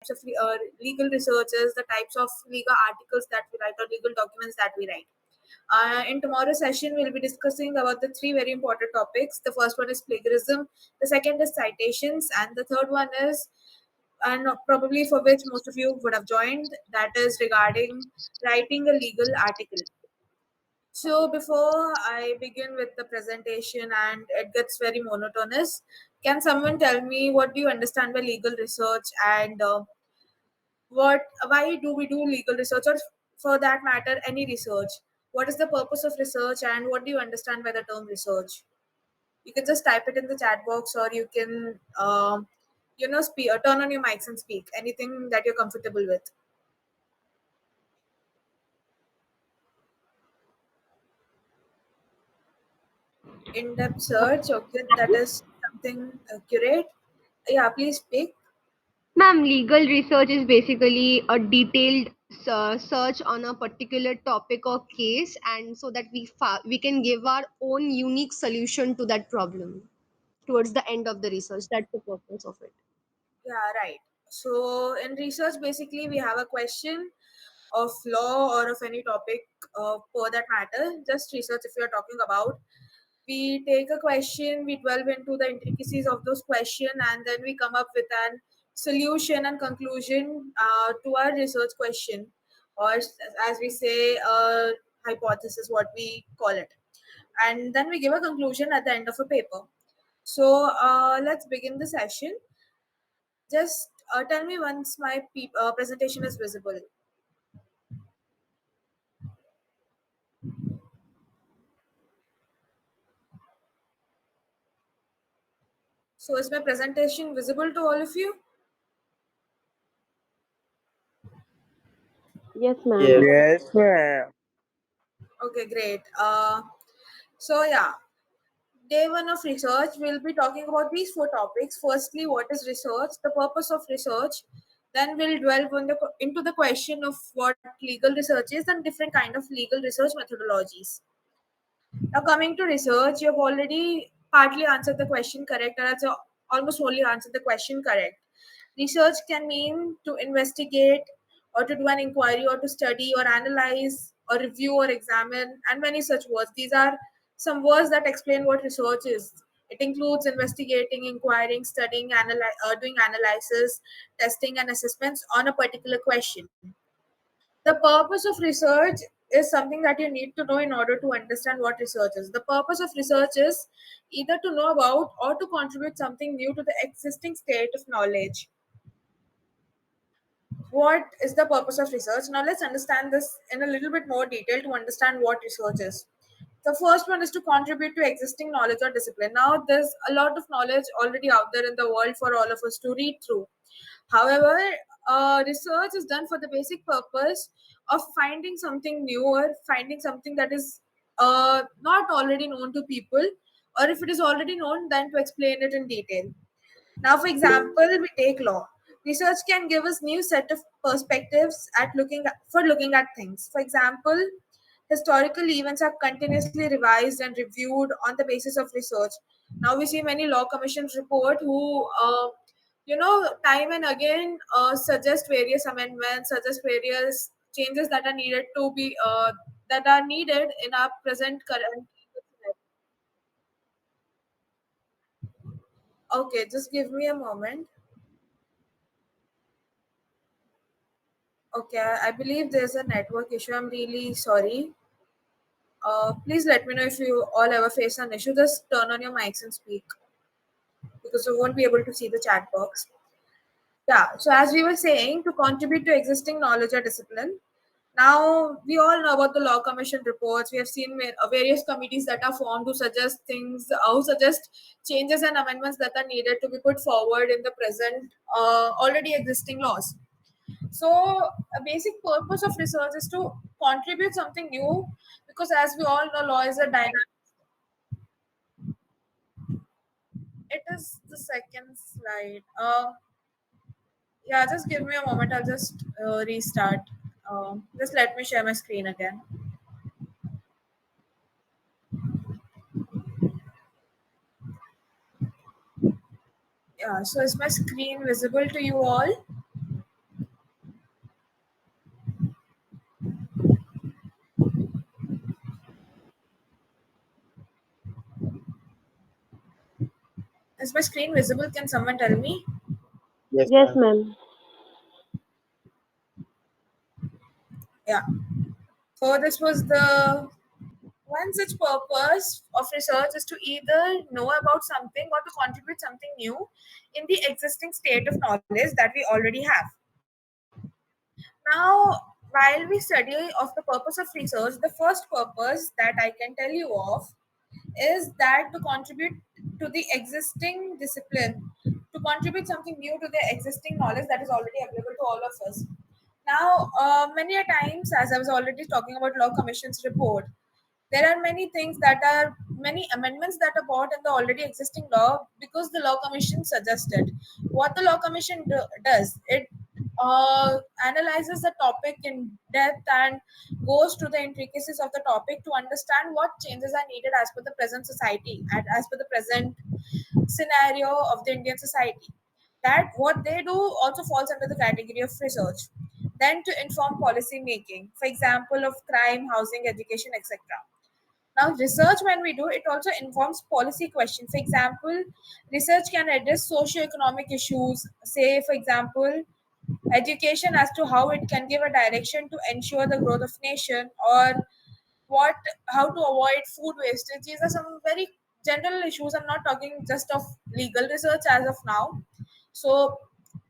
types of legal researches, the types of legal articles that we write or legal documents that we write. In tomorrow's session, we'll be discussing about the three very important topics. The first one is plagiarism, the second is citations, and the third one is, and probably for which most of you would have joined, that is regarding writing a legal article. So before I begin with the presentation and it gets very monotonous, can someone tell me what do you understand by legal research, and what why do we do legal research, or for that matter any research? What is the purpose of research and what do you understand by the term research? You can just type it in the chat box, or you can turn on your mics and speak anything that you're comfortable with. In-depth search, okay, that is something accurate. Yeah, please speak. Ma'am, legal research is basically a detailed search on a particular topic or case, and so that we can give our own unique solution to that problem towards the end of the research. That's the purpose of it. Yeah, right. So in research, basically, we have a question of law or of any topic for that matter. Just research if you are talking about. We take a question, we delve into the intricacies of those question, and then we come up with an solution and conclusion to our research question, or as we say, hypothesis, what we call it. And then we give a conclusion at the end of a paper. So let's begin the session. Just tell me once my presentation is visible. So is my presentation visible to all of you? Yes, ma'am. Yes. Yes, ma'am. Okay, great. So yeah, day one of research, we'll be talking about these four topics. Firstly, what is research? The purpose of research. Then we'll delve into the question of what legal research is and different kind of legal research methodologies. Now, coming to research, you've already partly answered the question correct, and that's almost wholly answered the question correct. Research can mean to investigate, or to do an inquiry, or to study, or analyze, or review, or examine, and many such words. These are some words that explain what research is. It includes investigating, inquiring, studying, doing analysis, testing, and assessments on a particular question. The purpose of research is something that you need to know in order to understand what research is. The purpose of research is either to know about or to contribute something new to the existing state of knowledge. What is the purpose of research? Now let's understand this in a little bit more detail to understand what research is. The first one is to contribute to existing knowledge or discipline. Now there's a lot of knowledge already out there in the world for all of us to read through. However, research is done for the basic purpose of finding something new, or finding something that is not already known to people, or if it is already known, then to explain it in detail. Now, for example, we take law. Research can give us new set of perspectives for looking at things. For example, historical events are continuously revised and reviewed on the basis of research. Now we see many law commissions report who, time and again suggest various amendments, suggest various changes that are needed to be that are needed in our present current. Okay, just give me a moment. Okay, I believe there's a network issue. I'm really sorry. Please let me know if you all ever face an issue. Just turn on your mics and speak, because you won't be able to see the chat box. Yeah, so as we were saying, to contribute to existing knowledge or discipline. Now, we all know about the Law Commission reports. We have seen various committees that are formed to suggest things, who suggest changes and amendments that are needed to be put forward in the present already existing laws. So, a basic purpose of research is to contribute something new, because as we all know, law is a dynamic. It is the second slide. Yeah, just give me a moment. I'll just restart. Just let me share my screen again. Yeah, so is my screen visible to you all? Is my screen visible? Can someone tell me? Yes, Yes, ma'am. ma'am. Yeah. So this was the one such purpose of research is to either know about something or to contribute something new in the existing state of knowledge that we already have. Now, while we study of the purpose of research, the first purpose that I can tell you of is that to contribute to the existing discipline, to contribute something new to the existing knowledge that is already available to all of us. Now, many a times, as I was already talking about Law Commission's report, there are many things that are many amendments that are brought in the already existing law because the Law Commission suggested. What the Law Commission does, it analyzes the topic in depth and goes to the intricacies of the topic to understand what changes are needed as per the present society and as per the present scenario of the Indian society. That what they do also falls under the category of research. Then to inform policy making, for example, of crime, housing, education, etc. Now, research, when we do, it also informs policy questions. For example, research can address socio-economic issues, say, for example, education as to how it can give a direction to ensure the growth of nation, or what how to avoid food wastage. These are some very general issues. I'm not talking just of legal research as of now. So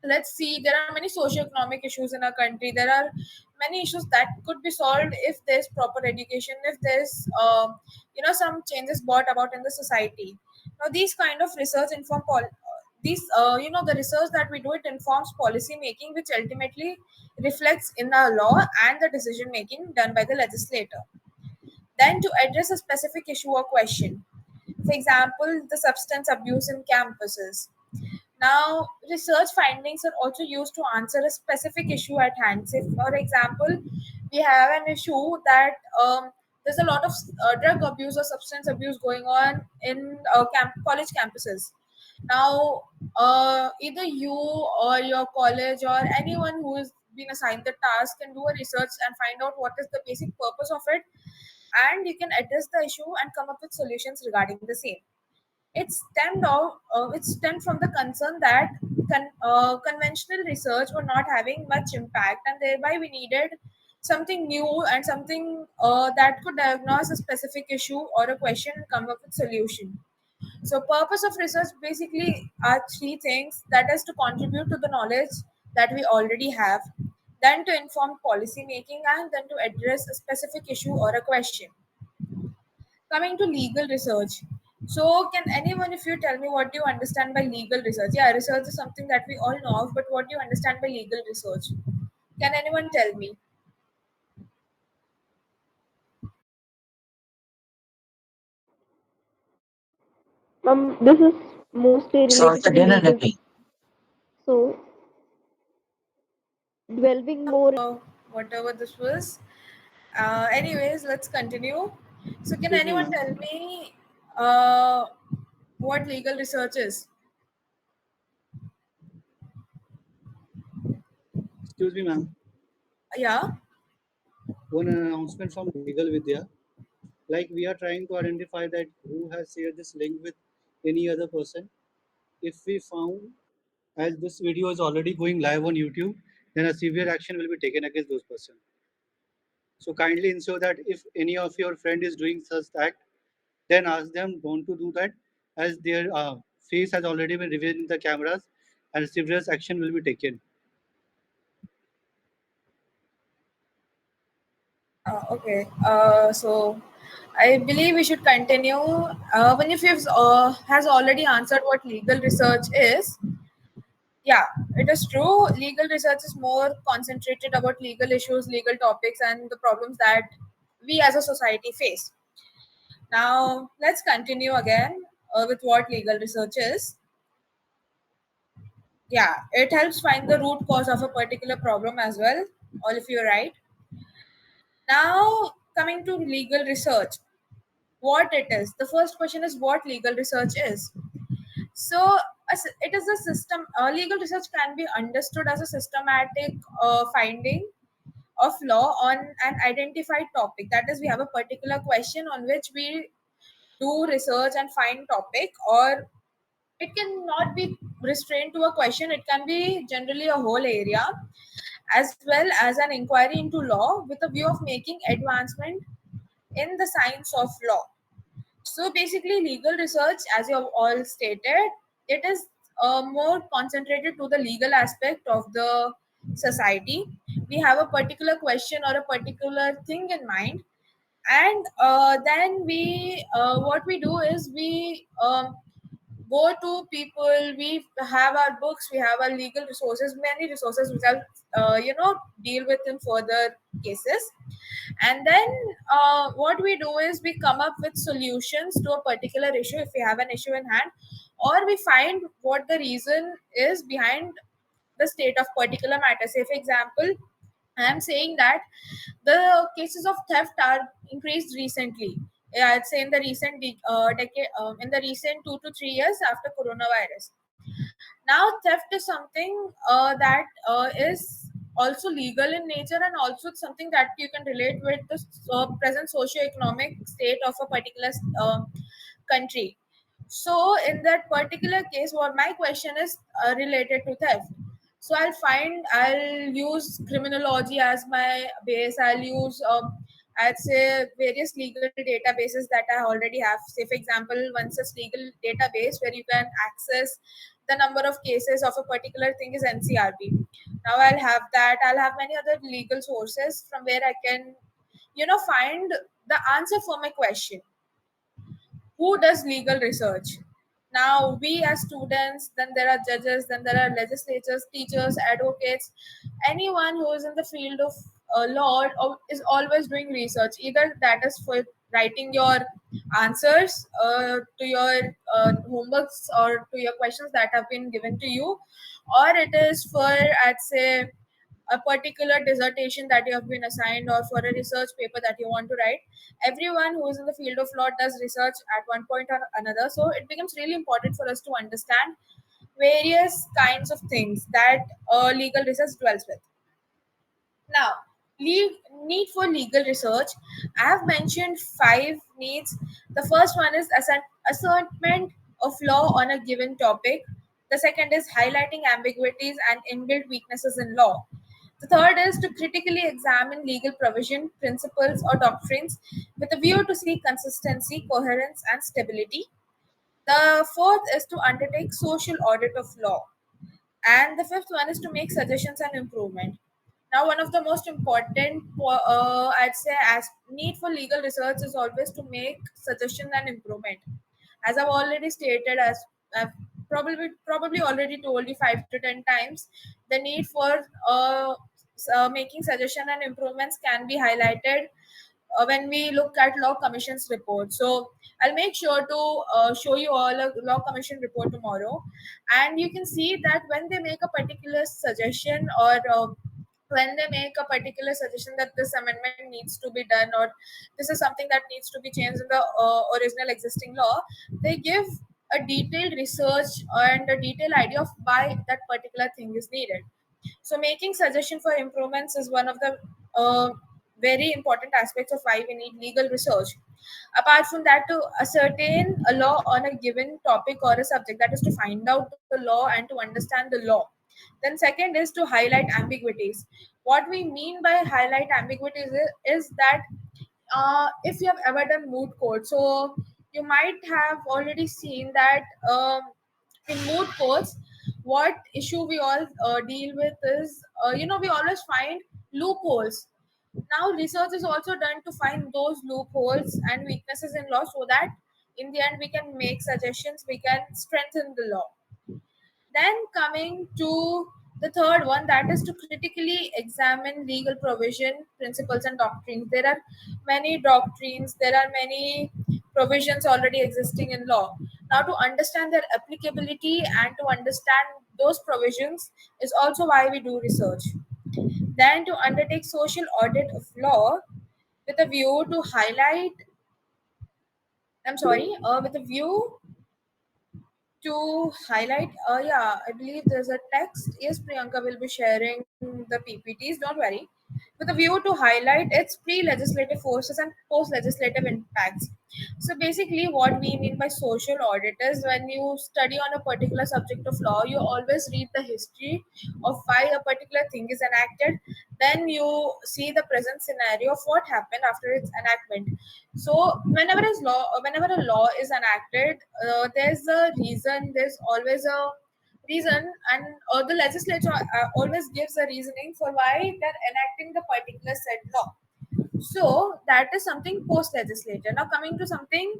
let's see, there are many socio-economic issues in our country. There are many issues that could be solved if there's proper education, if there's some changes brought about in the society. Now these kind of research inform these the research that we do, it informs policy making, which ultimately reflects in our law and the decision making done by the legislator. Then to address a specific issue or question, for example, the substance abuse in campuses. Now, research findings are also used to answer a specific issue at hand. Say, for example, we have an issue that there's a lot of drug abuse or substance abuse going on in college campuses. Now, either you or your college or anyone who has been assigned the task can do a research and find out what is the basic purpose of it, and you can address the issue and come up with solutions regarding the same. It stemmed from the concern that conventional research were not having much impact, and thereby we needed something new and something that could diagnose a specific issue or a question and come up with solution. So purpose of research basically are three things: that is to contribute to the knowledge that we already have, then to inform policy making, and then to address a specific issue or a question. Coming to legal research. So, can anyone, if you tell me what do you understand by legal research? Yeah, research is something that we all know of, but what do you understand by legal research? Can anyone tell me? This is mostly Sorry, related to again and legal. again. So, delving more. Whatever this was. Anyways, let's continue. So, can Excuse me, anyone ma'am. tell me uh, what legal research is? Excuse me, ma'am. Yeah. One announcement from Legal Vidya. Like we are trying to identify that who has shared this link with any other person. If we found, as this video is already going live on YouTube, then a severe action will be taken against those person. So kindly ensure that if any of your friend is doing such act, then ask them don't to do that, as their face has already been revealed in the cameras, and severe action will be taken. Okay. So I believe we should continue. When if you've has already answered what legal research is, yeah, it is true. Legal research is more concentrated about legal issues, legal topics, and the problems that we as a society face. Now, let's continue again with what legal research is. Yeah, it helps find the root cause of a particular problem as well. All of you are right. Now, coming to legal research, what it is. The first question is what legal research is. So, it is a system. Legal research can be understood as a systematic finding of law on an identified topic. That is, we have a particular question on which we do research and find topic, or It cannot be restrained to a question. It can be generally a whole area, as well as an inquiry into law with a view of making advancement in the science of law. So basically, legal research, as you have all stated, it is more concentrated to the legal aspect of the society. We have a particular question or a particular thing in mind, and then we what we do is we go to people. We have our books, we have our legal resources, many resources which I'll deal with in further cases. And then what we do is we come up with solutions to a particular issue if we have an issue in hand, or we find what the reason is behind the state of particular matter. Say for example, I am saying that the cases of theft are increased recently. Yeah, I'd say in the recent decade, in the recent 2 to 3 years after coronavirus. Now, theft is something that is also legal in nature, and also it's something that you can relate with the present socio-economic state of a particular country. So, in that particular case, what my question is related to theft. So, I'll use criminology as my base. I'll use I'd say various legal databases that I already have. Say, for example, one such legal database where you can access the number of cases of a particular thing is NCRB. Now I'll have that. I'll have many other legal sources from where I can, find the answer for my question. Who does legal research? Now we as students, then there are judges, then there are legislators, teachers, advocates, anyone who is in the field of law is always doing research. Either that is for writing your answers to your homeworks or to your questions that have been given to you, or it is for, I'd say, a particular dissertation that you have been assigned, or for a research paper that you want to write. Everyone who is in the field of law does research at one point or another, so it becomes really important for us to understand various kinds of things that legal research dwells with. Now, need for legal research, I have mentioned five needs. The first one is ascertainment of law on a given topic. The second is highlighting ambiguities and inbuilt weaknesses in law. The third is to critically examine legal provision, principles, or doctrines with a view to see consistency, coherence, and stability. The fourth is to undertake social audit of law. And the fifth one is to make suggestions and improvement. Now, one of the most important, I'd say, as need for legal research is always to make suggestion and improvement. As I've already stated, as I've probably already told you 5 to 10 times, the need for making suggestion and improvements can be highlighted when we look at law commission's report. So I'll make sure to show you all a law commission report tomorrow, and you can see that when they make a particular suggestion, or when they make a particular suggestion that this amendment needs to be done, or this is something that needs to be changed in the original existing law, they give a detailed research and a detailed idea of why that particular thing is needed. So making suggestion for improvements is one of the uh, very important aspects of why we need legal research. Apart from that, to ascertain a law on a given topic or a subject, that is to find out the law and to understand the law. Then second is to highlight ambiguities. What we mean by highlight ambiguities is that if you have ever done moot court, so you might have already seen that in moot courts, what issue we all deal with is, we always find loopholes. Now research is also done to find those loopholes and weaknesses in law, so that in the end we can make suggestions, we can strengthen the law. Then coming to the third one, that is to critically examine legal provision, principles, and doctrines. There are many doctrines, there are many provisions already existing in law. Now, to understand their applicability and to understand those provisions is also why we do research. Then, to undertake social audit of law with a view to highlight, with a view to highlight, yeah, I believe there's a text. Yes, Priyanka will be sharing the PPTs, don't worry. With a view to highlight its pre legislative forces and post legislative impacts. So basically, what we mean by social audit is when you study on a particular subject of law, you always read the history of why a particular thing is enacted. Then you see the present scenario of what happened after its enactment. So whenever a law is enacted, there's a reason. There's always a reason, and the legislature always gives a reasoning for why they're enacting the particular said law. So that is something post legislature. Now coming to something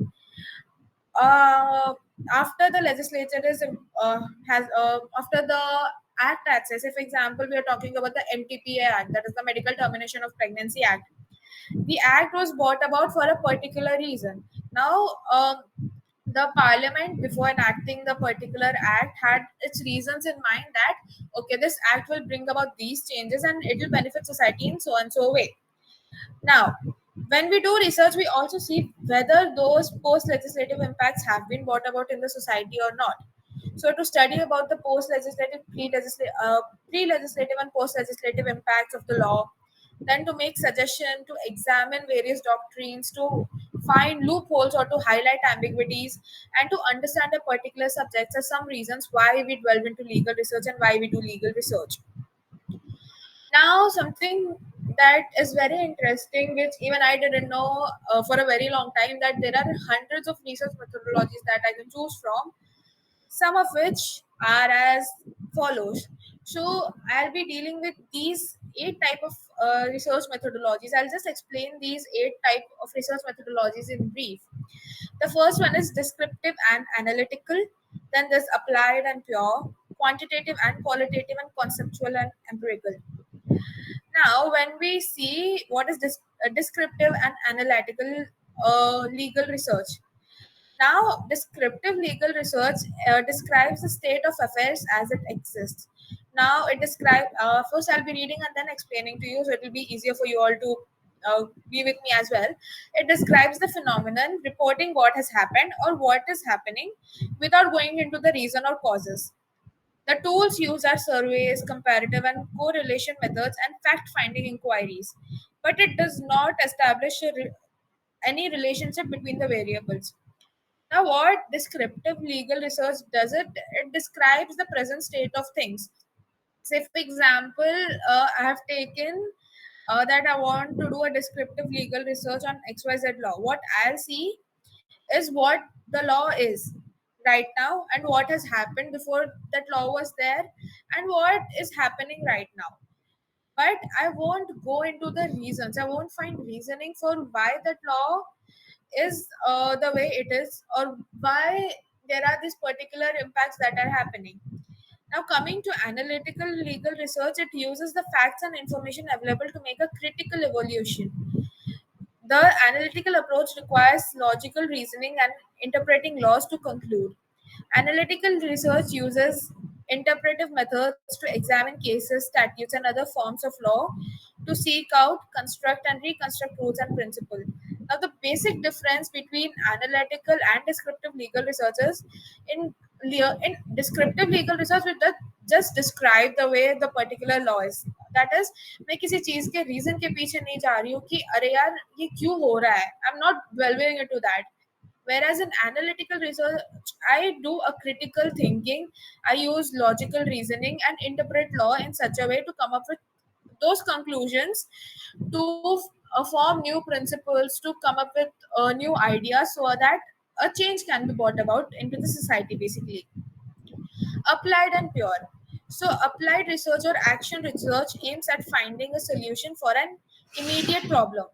uh, after the legislature is has after the act access. If example we are talking about the MTPA Act, that is the Medical Termination of Pregnancy Act. The act was brought about for a particular reason. Now the parliament before enacting the particular act had its reasons in mind that okay, this act will bring about these changes and it will benefit society in so and so way. Now, when we do research, we also see whether those post legislative impacts have been brought about in the society or not. So, to study about the post legislative, pre legislative, and post legislative impacts of the law, then to make suggestion, to examine various doctrines, to find loopholes or to highlight ambiguities, and to understand a particular subject are some reasons why we delve into legal research and why we do legal research. Now, something that is very interesting, which even I didn't know for a very long time, that there are hundreds of research methodologies that I can choose from, some of which are as follows. So, I'll be dealing with these eight type of research methodologies. I'll just explain these eight type of research methodologies in brief. The first one is descriptive and analytical. Then there's applied and pure, quantitative and qualitative, and conceptual and empirical. Now, when we see what is descriptive and analytical legal research, now descriptive legal research describes the state of affairs as it exists. Now, it describes. First, I'll be reading and then explaining to you, so it will be easier for you all to be with me as well. It describes the phenomenon, reporting what has happened or what is happening, without going into the reason or causes. The tools used are surveys, comparative and correlation methods, and fact finding inquiries. But it does not establish any relationship between the variables. Now, what descriptive legal research does it describes the present state of things. Say, for example, I have taken that I want to do a descriptive legal research on XYZ law. What I'll see is what the law is right now and what has happened before that law was there and what is happening right now. But I won't go into the reasons. I won't find reasoning for why that law is the way it is or why there are these particular impacts that are happening. Now, coming to analytical legal research, it uses the facts and information available to make a critical evaluation. The analytical approach requires logical reasoning and interpreting laws to conclude. Analytical research uses interpretive methods to examine cases, statutes, and other forms of law to seek out, construct, and reconstruct rules and principles. Now, the basic difference between analytical and descriptive legal research is in descriptive legal research, we just describe the way the particular law is. That is, मैं किसी चीज के reason के पीछे नहीं जा रही हूँ कि अरे यार ये क्यों हो रहा है. I'm not delving into that. Whereas in analytical research, I do a critical thinking, I use logical reasoning and interpret law in such a way to come up with those conclusions, to form new principles, to come up with new ideas so that a change can be brought about into the society basically. Applied and pure. So, applied research or action research aims at finding a solution for an immediate problem.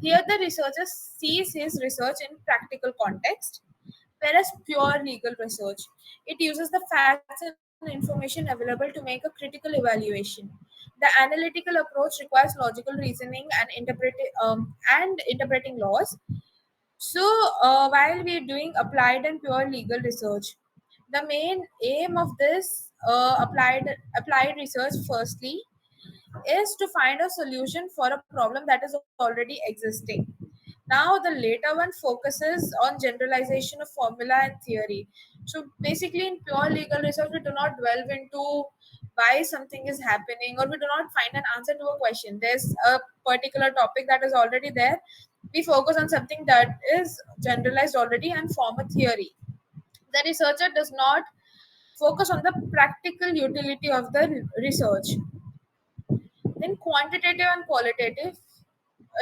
Here, the researcher sees his research in practical context, whereas pure legal research, it uses the facts and information available to make a critical evaluation. The analytical approach requires logical reasoning and interpreting laws. So, while we're doing applied and pure legal research, the main aim of this applied research, firstly, is to find a solution for a problem that is already existing. Now, the later one focuses on generalization of formula and theory. So, basically, in pure legal research, we do not delve into why something is happening or we do not find an answer to a question. There's a particular topic that is already there. We focus on something that is generalized already and form a theory. The researcher does not focus on the practical utility of the research. Then quantitative and qualitative,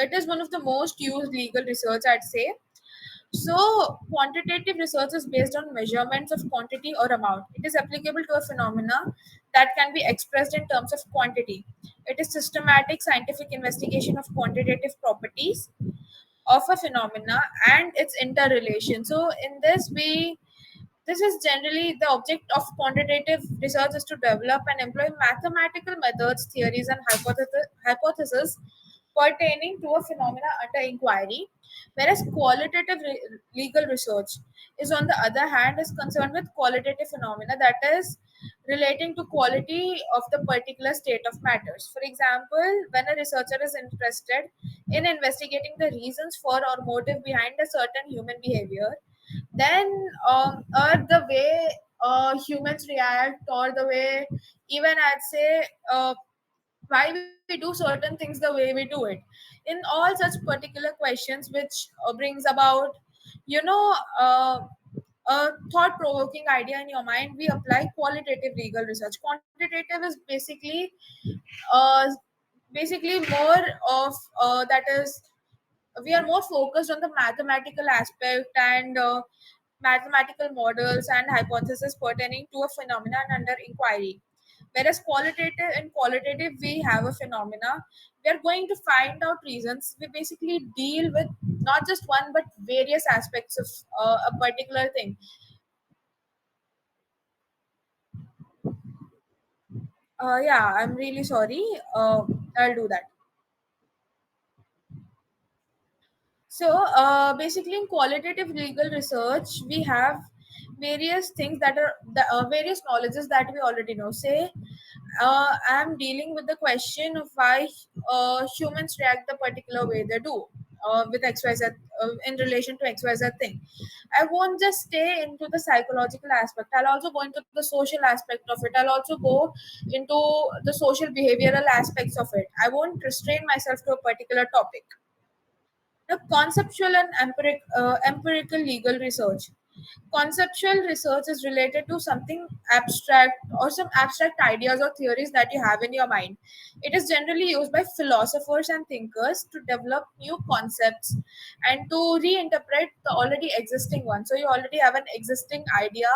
it is one of the most used legal research, I'd say. So quantitative research is based on measurements of quantity or amount. It is applicable to a phenomena that can be expressed in terms of quantity. It is systematic scientific investigation of quantitative properties of a phenomena and its interrelation. So in this is generally the object of quantitative research is to develop and employ mathematical methods, theories, and hypotheses pertaining to a phenomena under inquiry, whereas qualitative legal research is, on the other hand, is concerned with qualitative phenomena that is relating to quality of the particular state of matters. For example, when a researcher is interested in investigating the reasons for or motive behind a certain human behavior, then or the way humans react, or the way, even I'd say, why we do certain things the way we do it, in all such particular questions, which brings about, you know uh, a thought provoking idea in your mind, we apply qualitative legal research. Quantitative is uh, basically more of that is, we are more focused on the mathematical aspect and mathematical models and hypotheses pertaining to a phenomenon under inquiry. Whereas qualitative, in qualitative, we have a phenomena. We are going to find out reasons. We basically deal with not just one but various aspects of a particular thing. Yeah, I'm really sorry. I'll do that. So, basically, in qualitative legal research, we have various things that are the various knowledges that we already know. Say, I'm dealing with the question of why humans react the particular way they do with XYZ in relation to XYZ thing. I won't just stay into the psychological aspect. I'll also go into the social aspect of it. I'll also go into the social behavioral aspects of it. I won't restrain myself to a particular topic. The conceptual and empirical legal research. Conceptual research is related to something abstract or some abstract ideas or theories that you have in your mind. It is generally used by philosophers and thinkers to develop new concepts and to reinterpret the already existing one. So you already have an existing idea.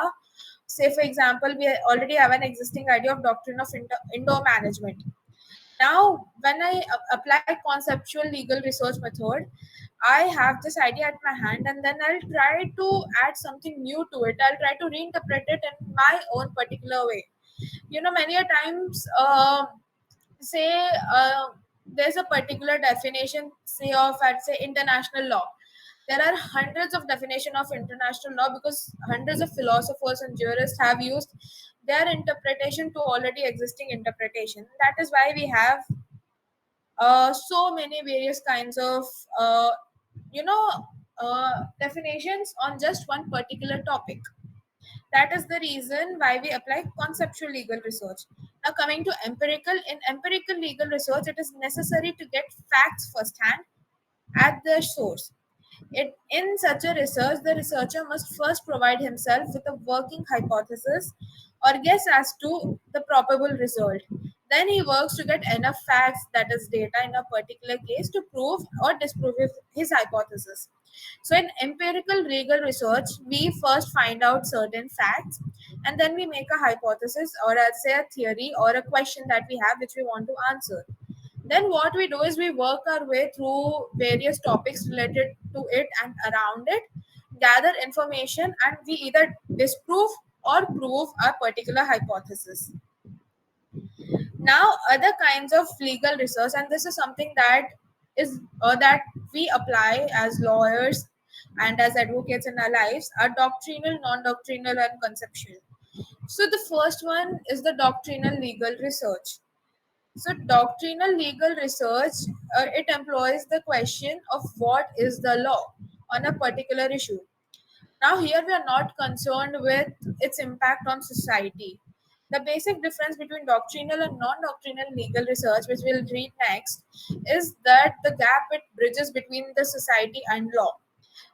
Say, for example, we already have an existing idea of doctrine of indoor management. Now, when I apply conceptual legal research method, I have this idea at my hand, and then I'll try to add something new to it. I'll try to reinterpret it in my own particular way. Many a times, say, there's a particular definition, say, of, I'd say, international law. There are hundreds of definition of international law because hundreds of philosophers and jurists have used their interpretation to already existing interpretation. That is why we have so many various kinds of you know definitions on just one particular topic. That is the reason why we apply conceptual legal research. Now, coming to empirical, in empirical legal research, it is necessary to get facts firsthand at the source. In such a research, the researcher must first provide himself with a working hypothesis or guess as to the probable result. Then he works to get enough facts, that is, data in a particular case, to prove or disprove his hypothesis. So, in empirical legal research, we first find out certain facts and then we make a hypothesis, or I'd say a theory or a question that we have which we want to answer. Then what we do is we work our way through various topics related to it and around it, gather information, and we either disprove or prove our particular hypothesis. Now, other kinds of legal research, and this is something that we apply as lawyers and as advocates in our lives, are doctrinal, non-doctrinal, and conceptual. So the first one is the doctrinal legal research. So, doctrinal legal research, it employs the question of what is the law on a particular issue. Now, here we are not concerned with its impact on society. The basic difference between doctrinal and non-doctrinal legal research, which we'll read next, is that the gap it bridges between the society and law.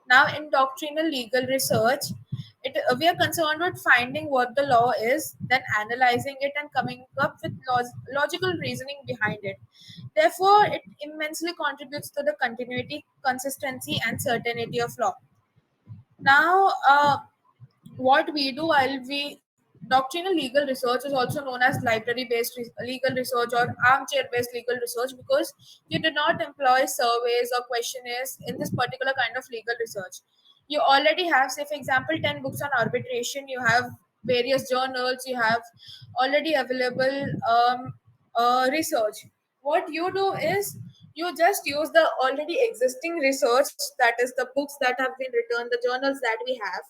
Now, in doctrinal legal research, we are concerned with finding what the law is, then analyzing it and coming up with logical reasoning behind it. Therefore, it immensely contributes to the continuity, consistency, and certainty of law. Now, what we do while we doctrinal legal research is also known as library based legal research or armchair based legal research, because you do not employ surveys or questionnaires in this particular kind of legal research. You already have, say for example, 10 books on arbitration, you have various journals, you have already available research. What you do is you just use the already existing research, that is the books that have been written, the journals that we have.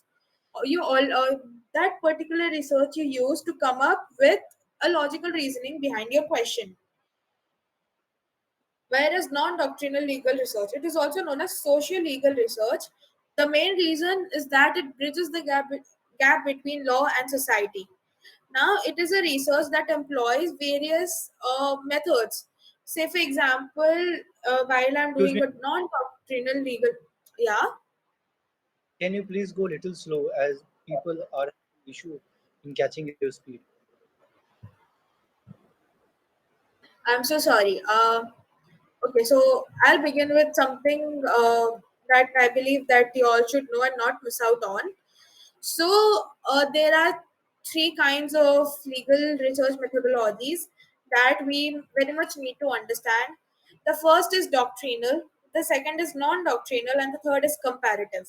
You all that particular research you use to come up with a logical reasoning behind your question. Whereas non-doctrinal legal research, it is also known as social legal research. The main reason is that it bridges the gap between law and society. Now it is a research that employs various methods. Say for example, while I'm Excuse doing me, a non-doctrinal legal, yeah, can you please go a little slow as people are having issue in catching your speed? I'm so sorry. Okay, so I'll begin with something that I believe that you all should know and not miss out on. So there are three kinds of legal research methodologies that we very much need to understand. The first is doctrinal, the second is non-doctrinal, and the third is comparative.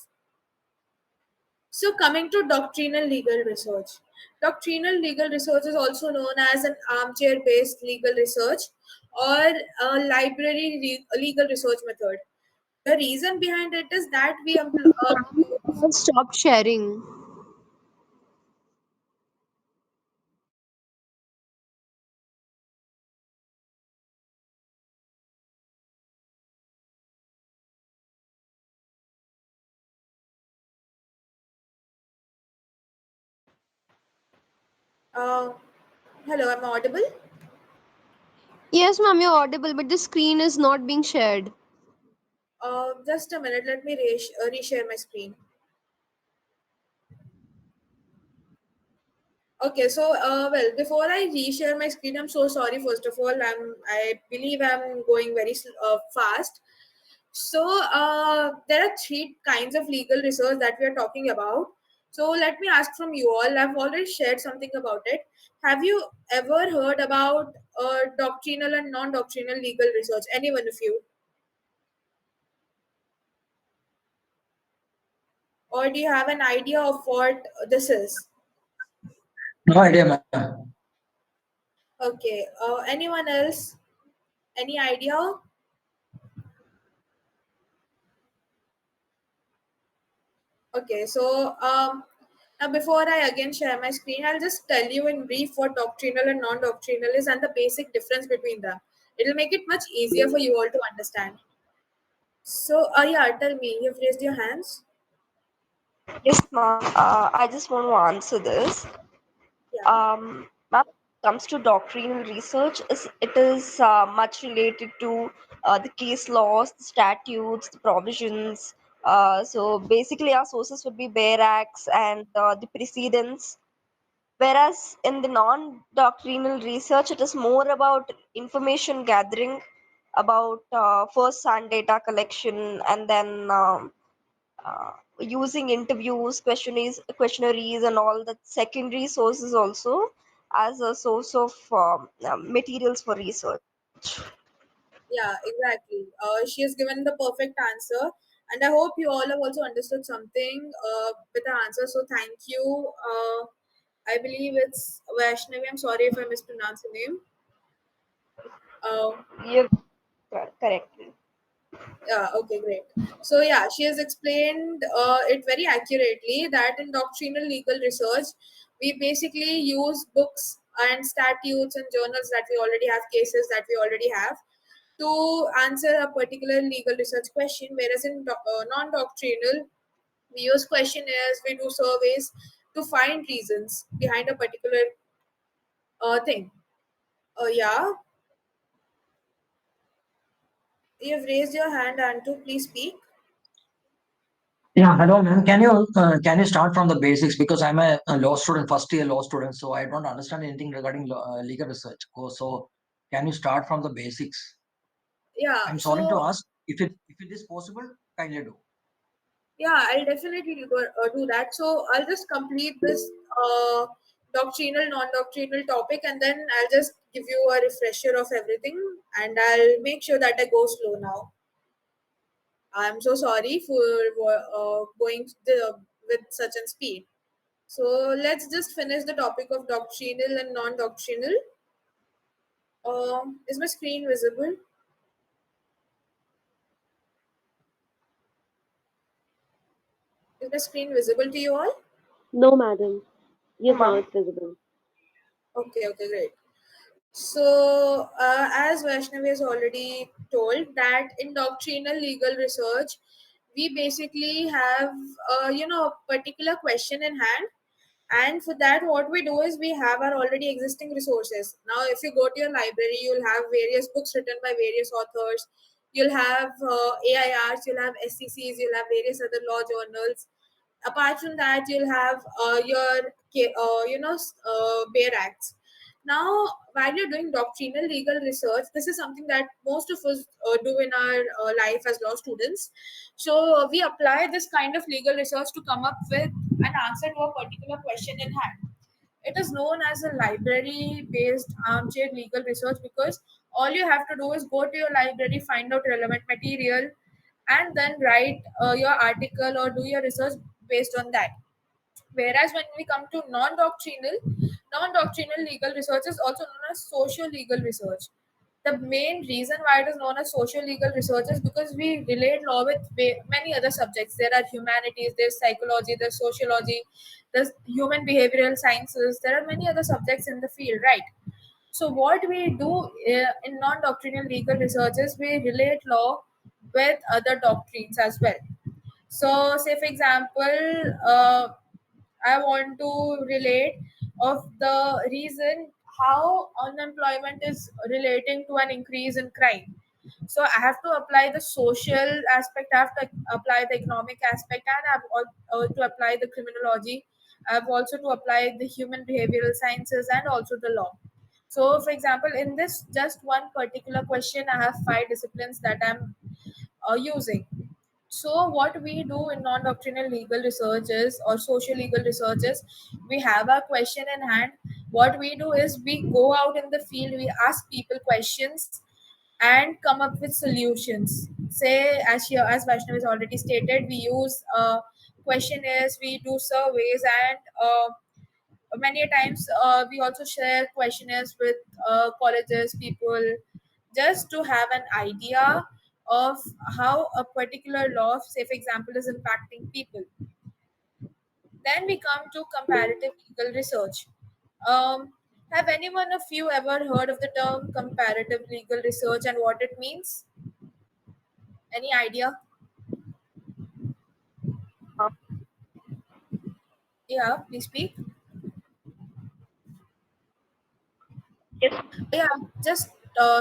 So, coming to doctrinal legal research. Doctrinal legal research is also known as an armchair based legal research or a library legal research method. The reason behind it is that we use. Stop sharing. Uh, Hello, am I audible? Yes, ma'am, you're audible, but the screen is not being shared. Just a minute, let me reshare my screen. Okay, so well, before I reshare my screen, I'm so sorry. First of all, I believe I'm going very fast. So there are three kinds of legal research that we are talking about. So let me ask from you all. I've already shared something about it. Have you ever heard about doctrinal and non-doctrinal legal research? Any one of you, or do you have an idea of what this is? No idea, ma'am. Okay. Anyone else? Any idea? Okay. So now before I again share my screen, I'll just tell you in brief what doctrinal and non-doctrinal is and the basic difference between them. It'll make it much easier for you all to understand. So, yeah, tell me. You've raised your hands. Yes, ma'am. I just want to answer this. Yeah, Ma'am, when it comes to doctrinal research, it is much related to the case laws, the statutes, the provisions. So basically, our sources would be bare acts and the precedents. Whereas in the non-doctrinal research, it is more about information gathering, about first-hand data collection, and then using interviews, questionnaires, and all that secondary sources also as a source of materials for research. yeah, exactly. She has given the perfect answer, and I hope you all have also understood something with the answer. So, thank you. I believe it's Vaishnavi. I'm sorry if I mispronounced the name. Uh, You're correctly. Yeah, okay, great. So, yeah, she has explained it very accurately that in doctrinal legal research, we basically use books and statutes and journals that we already have, cases that we already have, to answer a particular legal research question. Whereas in non doctrinal, we use questionnaires, we do surveys to find reasons behind a particular thing. Yeah, you've raised your hand, Antu. Please speak. Yeah, hello, man. Can you start from the basics because I'm a law student, first year law student, so I don't understand anything regarding legal research. So can you start from the basics? Yeah. I'm sorry to So ask if it is possible, kindly do. yeah, I'll definitely do that. So I'll just complete this doctrinal, non-doctrinal topic, and then I'll just give you a refresher of everything, and I'll make sure that I go slow now. I'm so sorry for going with such a speed. So let's just finish the topic of doctrinal and non-doctrinal. Is my screen visible? Is my screen visible to you all? No, madam. No, Yes, now ma'am. it's visible. Okay, okay, great. So, as Vaishnavi has already told, that in doctrinal legal research, we basically have, a particular question in hand, and for that, what we do is we have our already existing resources. Now, if you go to your library, you'll have various books written by various authors. You'll have AIRs, you'll have SCCs, you'll have various other law journals. Apart from that, you'll have bare acts. Now, while you're doing doctrinal legal research, this is something that most of us do in our life as law students. So we apply this kind of legal research to come up with an answer to a particular question in hand. It is known as a library based armchair legal research because all you have to do is go to your library, find out relevant material, and then write your article or do your research based on that. Whereas when we come to non-doctrinal legal research is also known as social legal research. The main reason why it is known as social legal research is because we relate law with many other subjects. There are humanities, there's psychology, there's sociology, there's human behavioral sciences. There are many other subjects in the field, right? So what we do in non-doctrinal legal research is we relate law with other doctrines as well. So, say for example, I want to relate of the reason how unemployment is relating to an increase in crime. So I have to apply the social aspect, I have to apply the economic aspect, and I have to apply the criminology. I have also to apply the human behavioral sciences and also the law. So, for example, in this just one particular question, I have five disciplines that I'm using. So, what we do in non doctrinal legal researches or social legal researches, we have a question in hand. What we do is we go out in the field, we ask people questions and come up with solutions. Say, as Vaishnav has already stated, we use questionnaires, we do surveys, and many a times we also share questionnaires with colleges, people, just to have an idea of how a particular law, say for example, is impacting people. Then we come to comparative legal research. Have anyone of you ever heard of the term comparative legal research and what it means? Any idea? Yeah, please speak. Yeah, just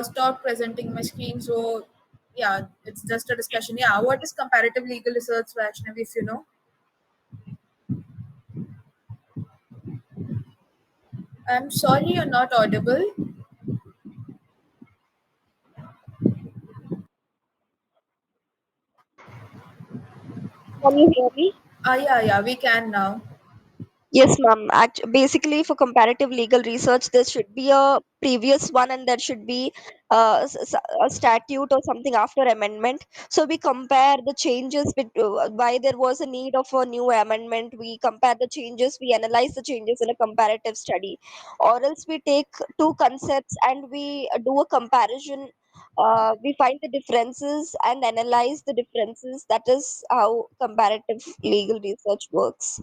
stop presenting my screen. So, yeah, it's just a discussion. Yeah, what is comparative legal research, Vaishnavi, if you know? I'm sorry you're not audible. Can you hear me? Yeah, we can now. Yes, ma'am. Basically, for comparative legal research, there should be a previous one and there should be a statute or something after amendment. So we compare the changes with why there was a need of a new amendment. We compare the changes, we analyze the changes in a comparative study, or else we take two concepts and we do a comparison. We find the differences and analyze the differences. That is how comparative legal research works.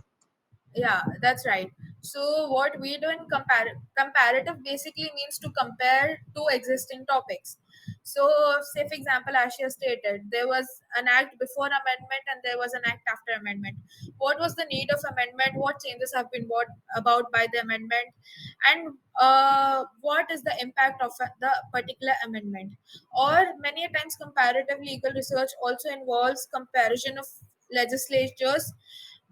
Yeah, that's right. So, what we do in comparative basically means to compare two existing topics. So, say for example, as you stated, there was an act before amendment and there was an act after amendment. What was the need of amendment? What changes have been brought about by the amendment? And what is the impact of the particular amendment? Or many a times, comparative legal research also involves comparison of legislatures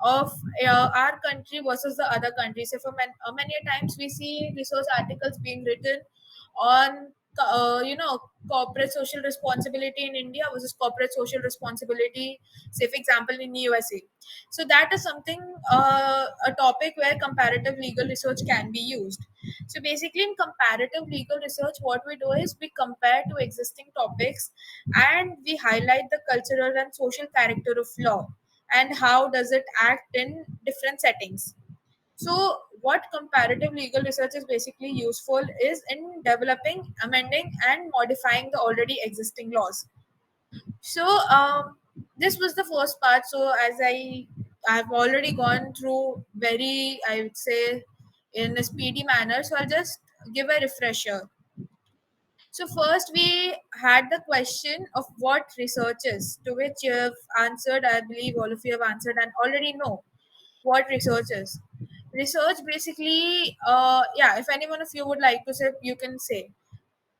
of our country versus the other countries. So, for many a times, we see research articles being written on corporate social responsibility in India versus corporate social responsibility, say for example, in USA. So that is something, a topic where comparative legal research can be used. So basically, in comparative legal research, what we do is we compare to existing topics and we highlight the cultural and social character of law and how does it act in different settings. So, what comparative legal research is basically useful is in developing, amending, and modifying the already existing laws. So, this was the first part. So, as I've already gone through very, I would say, in a speedy manner. So, I'll just give a refresher. So, first we had the question of what research is, to which you have answered. I believe all of you have answered and already know what research is. Research basically, yeah, if anyone of you would like to say, you can say.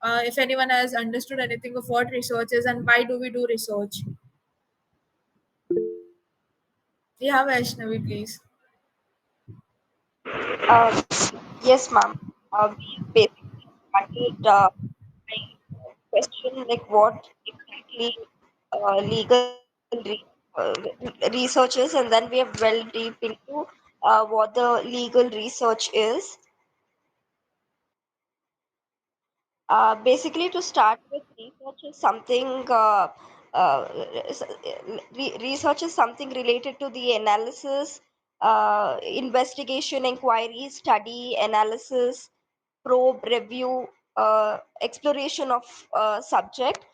If anyone has understood anything of what research is and why do we do research. Yeah, Vaishnavi, please. Um, yes, ma'am. We basically started by question like what exactly legal research is, and then we have well deep into what the legal research is. Basically, to start with, uh, research is something related to the analysis, investigation, inquiry, study, analysis, probe, review, exploration of subject.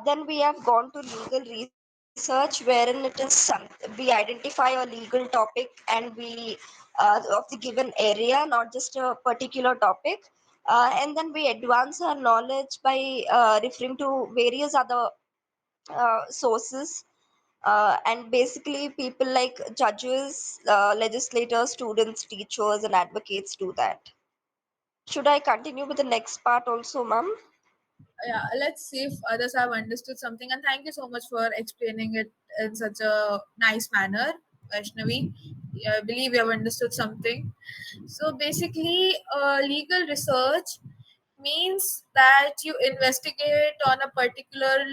Then we have gone to legal research, wherein it is we identify a legal topic and we of the given area, not just a particular topic. And then we advance our knowledge by referring to various other sources. And basically, people like judges, legislators, students, teachers, and advocates do that. Should I continue with the next part also, ma'am? Yeah, let's see if others have understood something. And thank you so much for explaining it in such a nice manner, Vaishnavi. Yeah, I believe you have understood something. So basically, legal research means that you investigate on a particular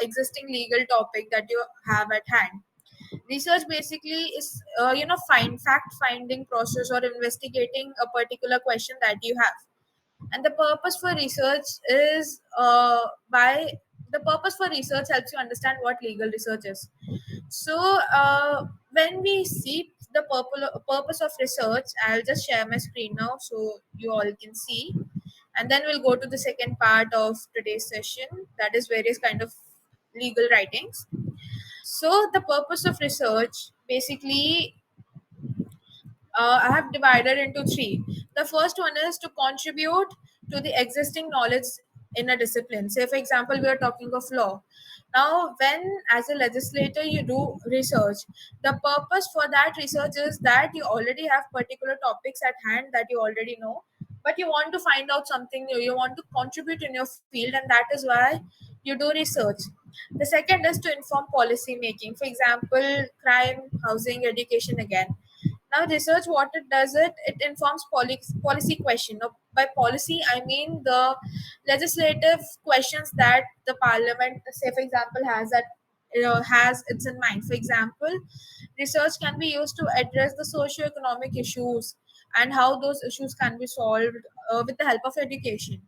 existing legal topic that you have at hand. Research basically is, find fact finding process or investigating a particular question that you have. And the purpose for research is, by the purpose for research helps you understand what legal research is. So, when we see the purpose of research, I'll just share my screen now so you all can see, and then we'll go to the second part of today's session, that is various kind of legal writings. So, the purpose of research basically, I have divided into three. The first one is to contribute to the existing knowledge in a discipline. Say, for example, we are talking of law. Now, when as a legislator you do research, the purpose for that research is that you already have particular topics at hand that you already know, but you want to find out something new. You want to contribute in your field, and that is why you do research. The second is to inform policy making. For example, crime, housing, education again. Now, research, what it does, it informs policy question. Now, by policy, I mean the legislative questions that the parliament, say for example, has it's in mind. For example, research can be used to address the socio-economic issues and how those issues can be solved with the help of education.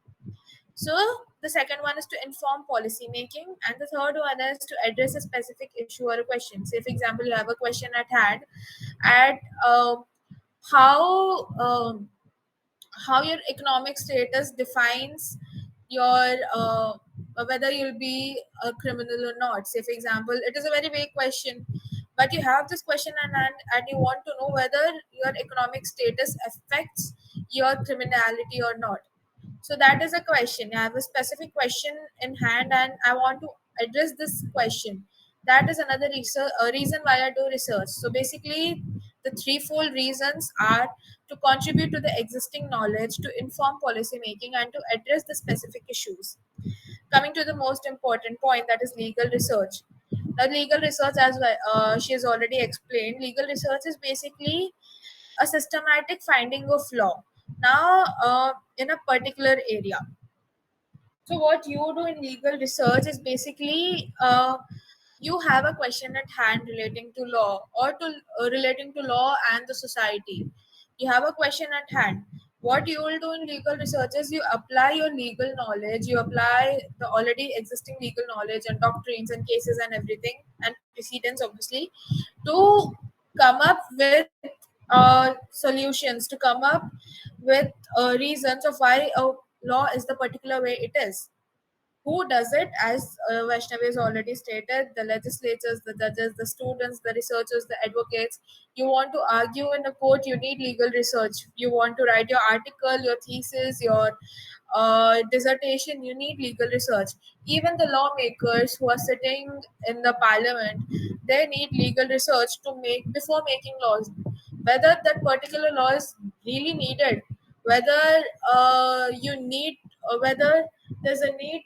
So the second one is to inform policy making, and the third one is to address a specific issue or a question. Say, for example, you have a question at hand at how how your economic status defines your whether you'll be a criminal or not. Say, for example, it is a very vague question, but you have this question and you want to know whether your economic status affects your criminality or not. So that is a question. I have a specific question in hand, and I want to address this question. That is another reason why I do research. So basically, the threefold reasons are to contribute to the existing knowledge, to inform policy making, and to address the specific issues. Coming to the most important point, that is legal research. Now, legal research, as she has already explained, legal research is basically a systematic finding of law. Now, in a particular area. So, what you do in legal research is basically you have a question at hand relating to law or to relating to law and the society. You have a question at hand. What you will do in legal research is you apply your legal knowledge, you apply the already existing legal knowledge and doctrines and cases and everything and precedents, obviously, to come up with solutions, to come up with reasons of why a law is the particular way it is. Who does it? As Vaishnavi has already stated, the legislators, the judges, the students, the researchers, the advocates. You want to argue in a court, you need legal research. You want to write your article, your thesis, your dissertation, you need legal research. Even the lawmakers who are sitting in the parliament, they need legal research to make before making laws. Whether that particular law is really needed, whether you need, whether there's a need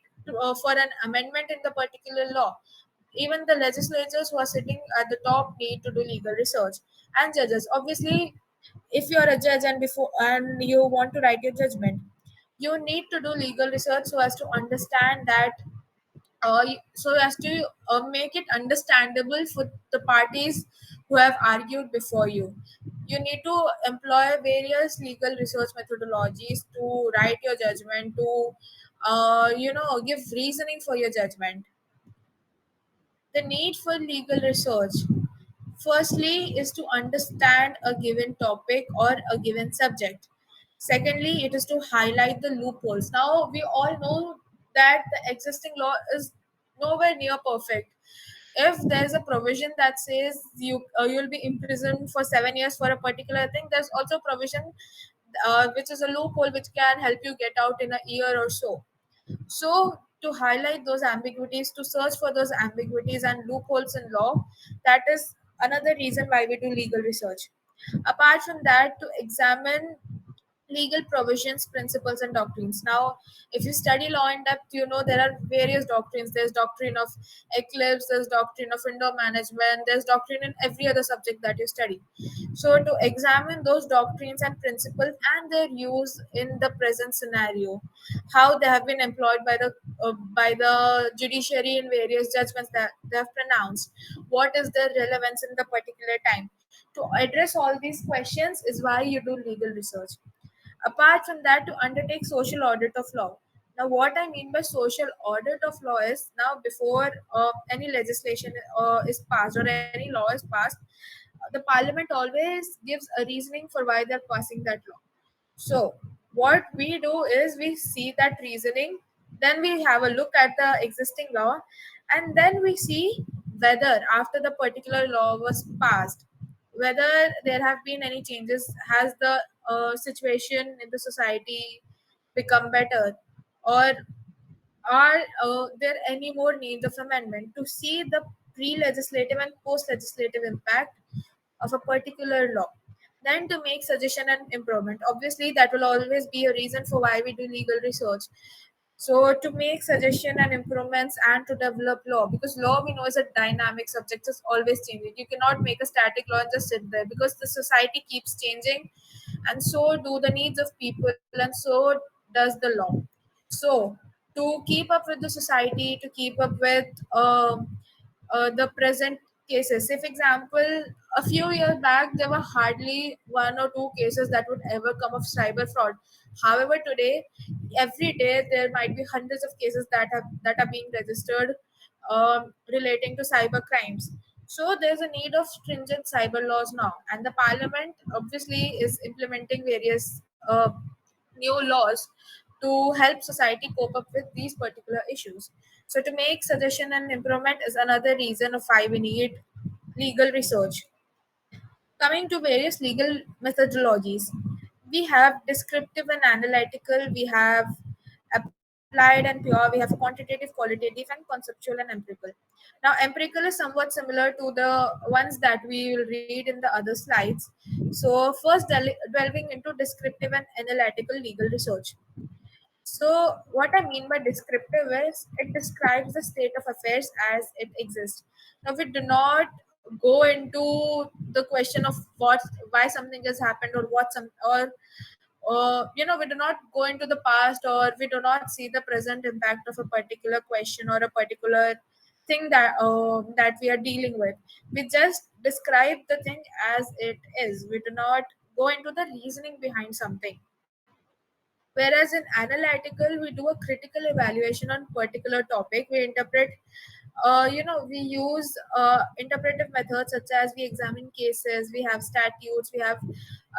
for an amendment in the particular law. Even the legislators who are sitting at the top need to do legal research, and judges. Obviously, if you are a judge and before and you want to write your judgment, you need to do legal research so as to understand that so as to make it understandable for the parties who have argued before you. You need to employ various legal research methodologies to write your judgment, to give reasoning for your judgment. The need for legal research, firstly, is to understand a given topic or a given subject. Secondly, it is to highlight the loopholes. Now, we all know that the existing law is nowhere near perfect. If there's a provision that says you'll be imprisoned for 7 years for a particular thing, there's also provision which is a loophole which can help you get out in a year or so. So, to highlight those ambiguities, to search for those ambiguities and loopholes in law, that is another reason why we do legal research. Apart from that, to examine legal provisions, principles, and doctrines. Now, if you study law in depth, you know there are various doctrines. There's doctrine of eclipse, there's doctrine of window management, there's doctrine in every other subject that you study. So, to examine those doctrines and principles and their use in the present scenario, how they have been employed by the judiciary in various judgments that they have pronounced, what is their relevance in the particular time. To address all these questions is why you do legal research. Apart from that, to undertake social audit of law. Now, what I mean by social audit of law is now before any legislation is passed or any law is passed, the parliament always gives a reasoning for why they're passing that law. So, what we do is we see that reasoning, then we have a look at the existing law, and then we see whether after the particular law was passed, whether there have been any changes, has the situation in the society become better, or are there any more needs of amendment, to see the pre-legislative and post-legislative impact of a particular law, then to make suggestion and improvement. Obviously, that will always be a reason for why we do legal research. So to make suggestion and improvements and to develop law, because law we know is a dynamic subject, it's always changing. You cannot make a static law and just sit there, because the society keeps changing, and so do the needs of people, and so does the law. So to keep up with the society, to keep up with the present cases. If example, a few years back there were hardly one or two cases that would ever come of cyber fraud. However, today, every day there might be hundreds of cases that are being registered relating to cyber crimes. So there's a need of stringent cyber laws now, and the parliament obviously is implementing various new laws to help society cope up with these particular issues. So to make suggestion and improvement is another reason of why we need legal research. Coming to various legal methodologies, we have descriptive and analytical, we have applied and pure. We have quantitative, qualitative, and conceptual and empirical. Now, empirical is somewhat similar to the ones that we will read in the other slides. So, first delving into descriptive and analytical legal research. So, what I mean by descriptive is it describes the state of affairs as it exists. Now, we do not go into the question of why something has happened or what some or we do not go into the past, or we do not see the present impact of a particular question or a particular thing that we are dealing with. We just describe the thing as it is. We do not go into the reasoning behind something. Whereas in analytical, we do a critical evaluation on particular topic. We interpret, we use interpretive methods such as we examine cases, we have statutes, we have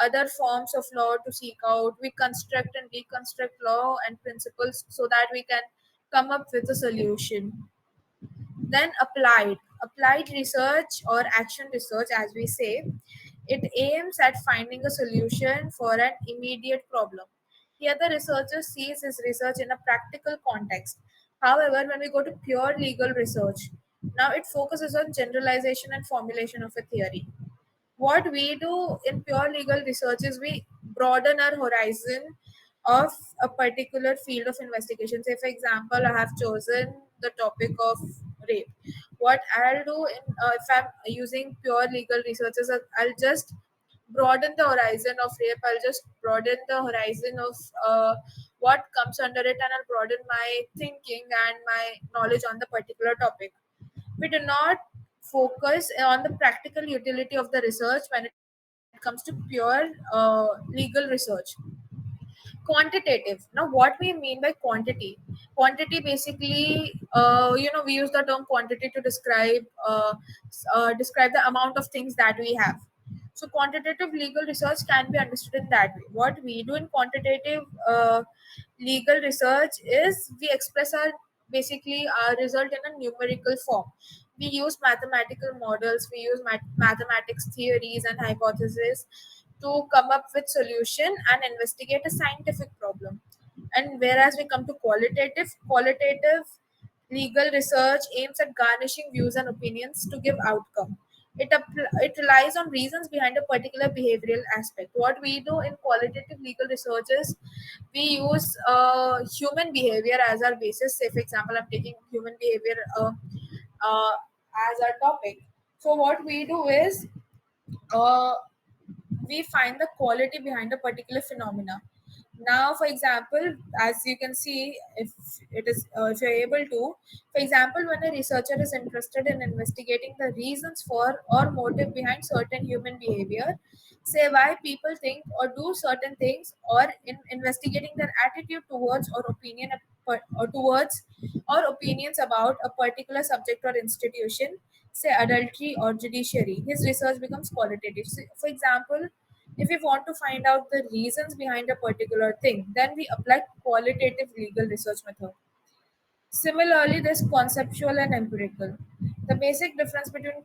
other forms of law to seek out. We construct and deconstruct law and principles so that we can come up with a solution. Then applied research or action research, as we say, it aims at finding a solution for an immediate problem. Here, the researcher sees his research in a practical context. However, when we go to pure legal research, now it focuses on generalization and formulation of a theory. What we do in pure legal research is we broaden our horizon of a particular field of investigation. Say, for example, I have chosen the topic of rape. What I'll do if I'm using pure legal research is I'll just broaden the horizon of rape. I'll just broaden the horizon of what comes under it, and I'll broaden my thinking and my knowledge on the particular topic. We do not focus on the practical utility of the research when it comes to pure legal research. Quantitative. Now, what we mean by quantity basically, we use the term quantity to describe the amount of things that we have. So quantitative legal research can be understood in that way. What we do in quantitative legal research is we express our basically our result in a numerical form. We use mathematical models, we use mathematics theories and hypotheses to come up with solution and investigate a scientific problem. And whereas we come to qualitative legal research aims at garnishing views and opinions to give outcome. It relies on reasons behind a particular behavioral aspect. What we do in qualitative legal research is we use human behavior as our basis. Say, for example, I'm taking human behavior uh, as our topic. So what we do is uh, we find the quality behind a particular phenomena. Now, for example, as you can see, if you're able to, for example, when a researcher is interested in investigating the reasons for or motive behind certain human behavior, say why people think or do certain things, or in investigating their attitude towards or towards or opinions about a particular subject or institution, say adultery or judiciary, his research becomes qualitative. So, for example, if we want to find out the reasons behind a particular thing, then we apply qualitative legal research method. Similarly, there's conceptual and empirical. The basic difference between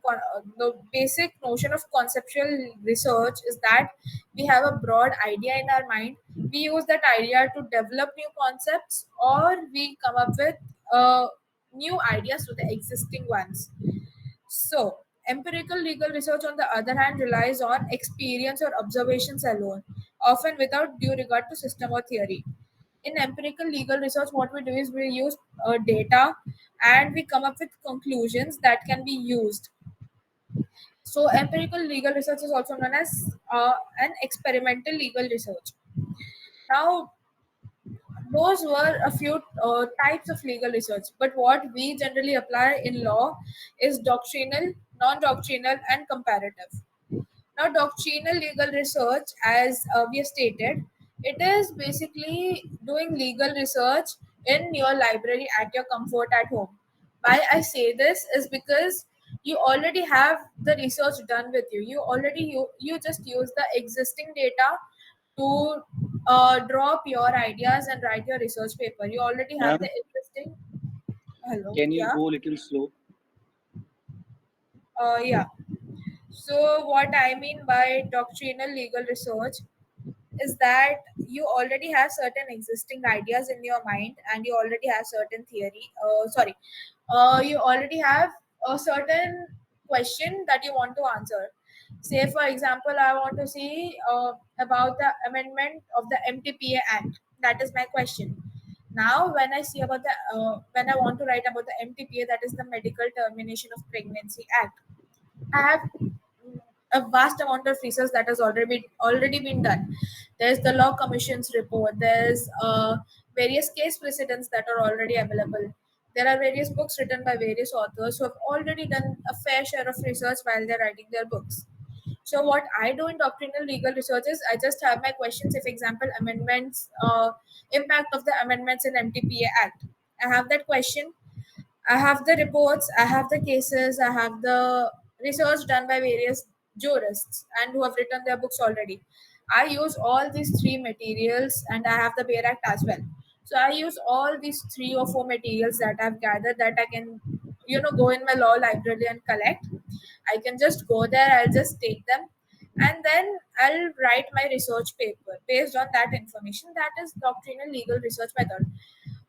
the basic notion of conceptual research is that we have a broad idea in our mind. We use that idea to develop new concepts, or we come up with new ideas to the existing ones. So, empirical legal research, on the other hand, relies on experience or observations alone, often without due regard to system or theory. In empirical legal research, what we do is we use data and we come up with conclusions that can be used. So, empirical legal research is also known as an experimental legal research. Now, those were a few types of legal research, but what we generally apply in law is doctrinal, non doctrinal, and comparative. Now, doctrinal legal research, as we have stated, it is basically doing legal research in your library at your comfort at home. Why I say this is because you already have the research done with you. You just use the existing data to draw up your ideas and write your research paper. You already have the Ma'am, existing. Hello, can you yeah, go a little slow? yeah. So, what I mean by doctrinal legal research is that you already have certain existing ideas in your mind, and you already have certain theory. Sorry, you already have a certain question that you want to answer. Say, for example, I want to see about the amendment of the MTPA Act. That is my question. Now, when I see about the when I want to write about the MTPA, that is the Medical Termination of Pregnancy Act, I have a vast amount of research that has already been done. There's the Law Commission's report. There's various case precedents that are already available. There are various books written by various authors who have already done a fair share of research while they're writing their books. So what I do in doctrinal legal research is I just have my questions. If example amendments, impact of the amendments in MTPA Act, I have that question. I have the reports, I have the cases, I have the research done by various jurists and who have written their books already. I use all these three materials, and I have the Bear Act as well. So I use all these three or four materials that I've gathered that I can, go in my law library and collect. I can just go there, I'll just take them, and then I'll write my research paper based on that information. That is doctrinal legal research method.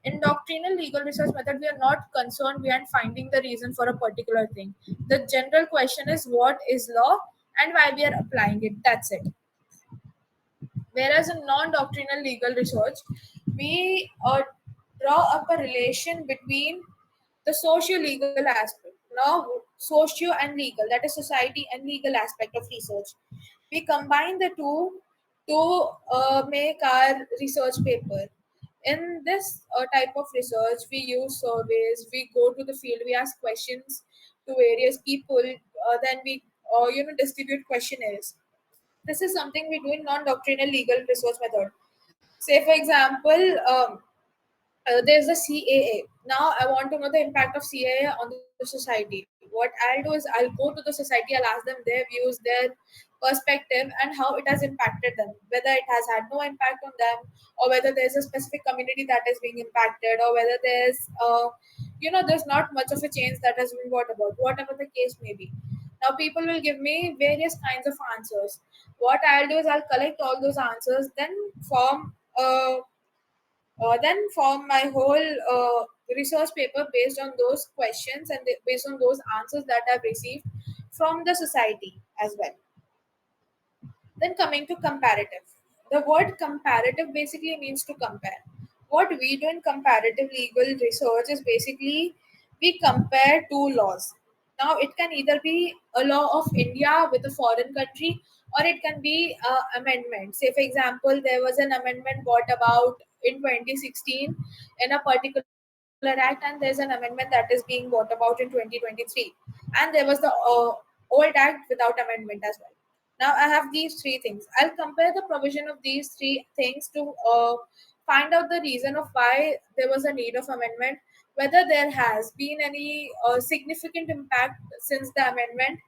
In doctrinal legal research method, we are not concerned behind finding the reason for a particular thing. The general question is what is law and why we are applying it. That's it. Whereas in non-doctrinal legal research, we draw up a relation between the socio-legal aspect. Now, socio and legal, that is society and legal aspect of research. We combine the two to make our research paper. In this type of research, we use surveys, we go to the field, we ask questions to various people, then we distribute questionnaires. This is something we do in non-doctrinal legal research method. Say, for example, there's the CAA. Now, I want to know the impact of CAA on the society. What I'll do is I'll go to the society, I'll ask them their views, their perspective, and how it has impacted them. Whether it has had no impact on them, or whether there's a specific community that is being impacted, or whether there's not much of a change that has been brought about. Whatever the case may be. Now, people will give me various kinds of answers. What I'll do is I'll collect all those answers, form a form my whole research paper based on those questions and based on those answers that I've received from the society as well. Then coming to comparative. The word comparative basically means to compare. What we do in comparative legal research is basically we compare two laws. Now it can either be a law of India with a foreign country, or it can be amendment. Say for example, there was an amendment brought about in 2016 in a particular act, and there's an amendment that is being brought about in 2023, and there was the old act without amendment as well. Now I have these three things. I'll compare the provision of these three things to find out the reason of why there was a need of amendment, whether there has been any significant impact since the amendment,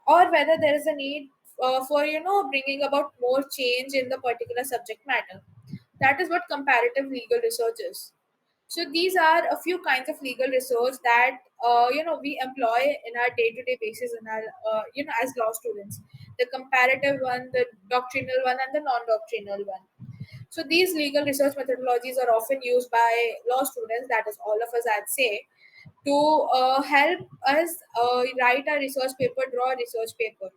or whether there is a need for bringing about more change in the particular subject matter. That is what comparative legal research is. So these are a few kinds of legal research that we employ in our day-to-day basis in our as law students. The comparative one, the doctrinal one, and the non-doctrinal one. So these legal research methodologies are often used by law students, that is all of us, I'd say, to help us write a research paper, draw a research paper.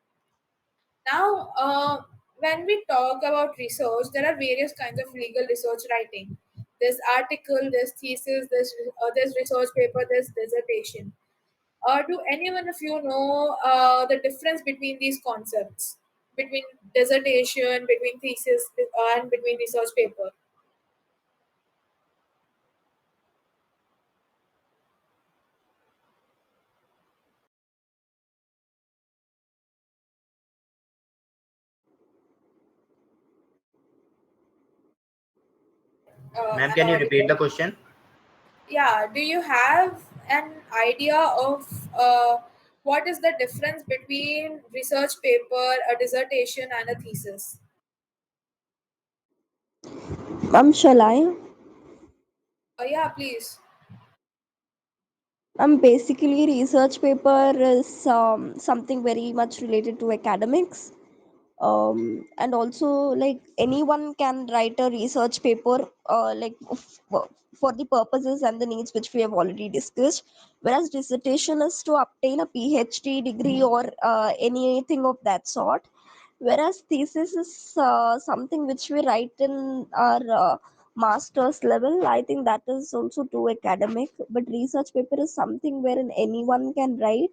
Now, when we talk about research, there are various kinds of legal research writing. There's article, there's thesis, there's research paper, there's dissertation. Do any one of you know the difference between these concepts, between dissertation, between thesis, and between research paper? Ma'am, Am can I you repeat audible? the question? Yeah. Do you have an idea of what is the difference between research paper, a dissertation, and a thesis? Shall I? Yeah, please. Basically, research paper is something very much related to academics, And also, like, anyone can write a research paper, for the purposes and the needs which we have already discussed, whereas dissertation is to obtain a PhD degree or anything of that sort, whereas thesis is something which we write in our master's level. I think that is also too academic, but research paper is something wherein anyone can write,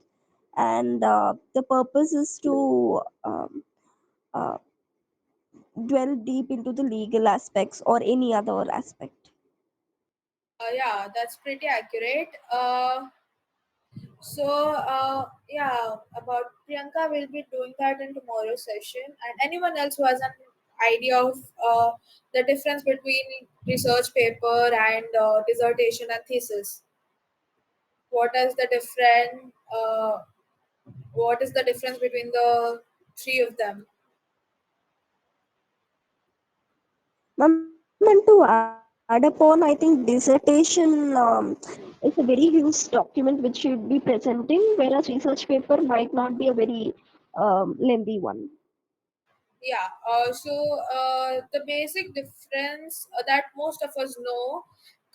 and the purpose is to uh, dwell deep into the legal aspects or any other aspect. Yeah, that's pretty accurate. Yeah, about Priyanka, will be doing that in tomorrow's session. And anyone else who has an idea of the difference between research paper and dissertation and thesis, what is the different? What is the difference between the three of them? Ma'am, and to add upon, I think dissertation is a very huge document which should be presenting, whereas research paper might not be a very lengthy one. Yeah. The basic difference that most of us know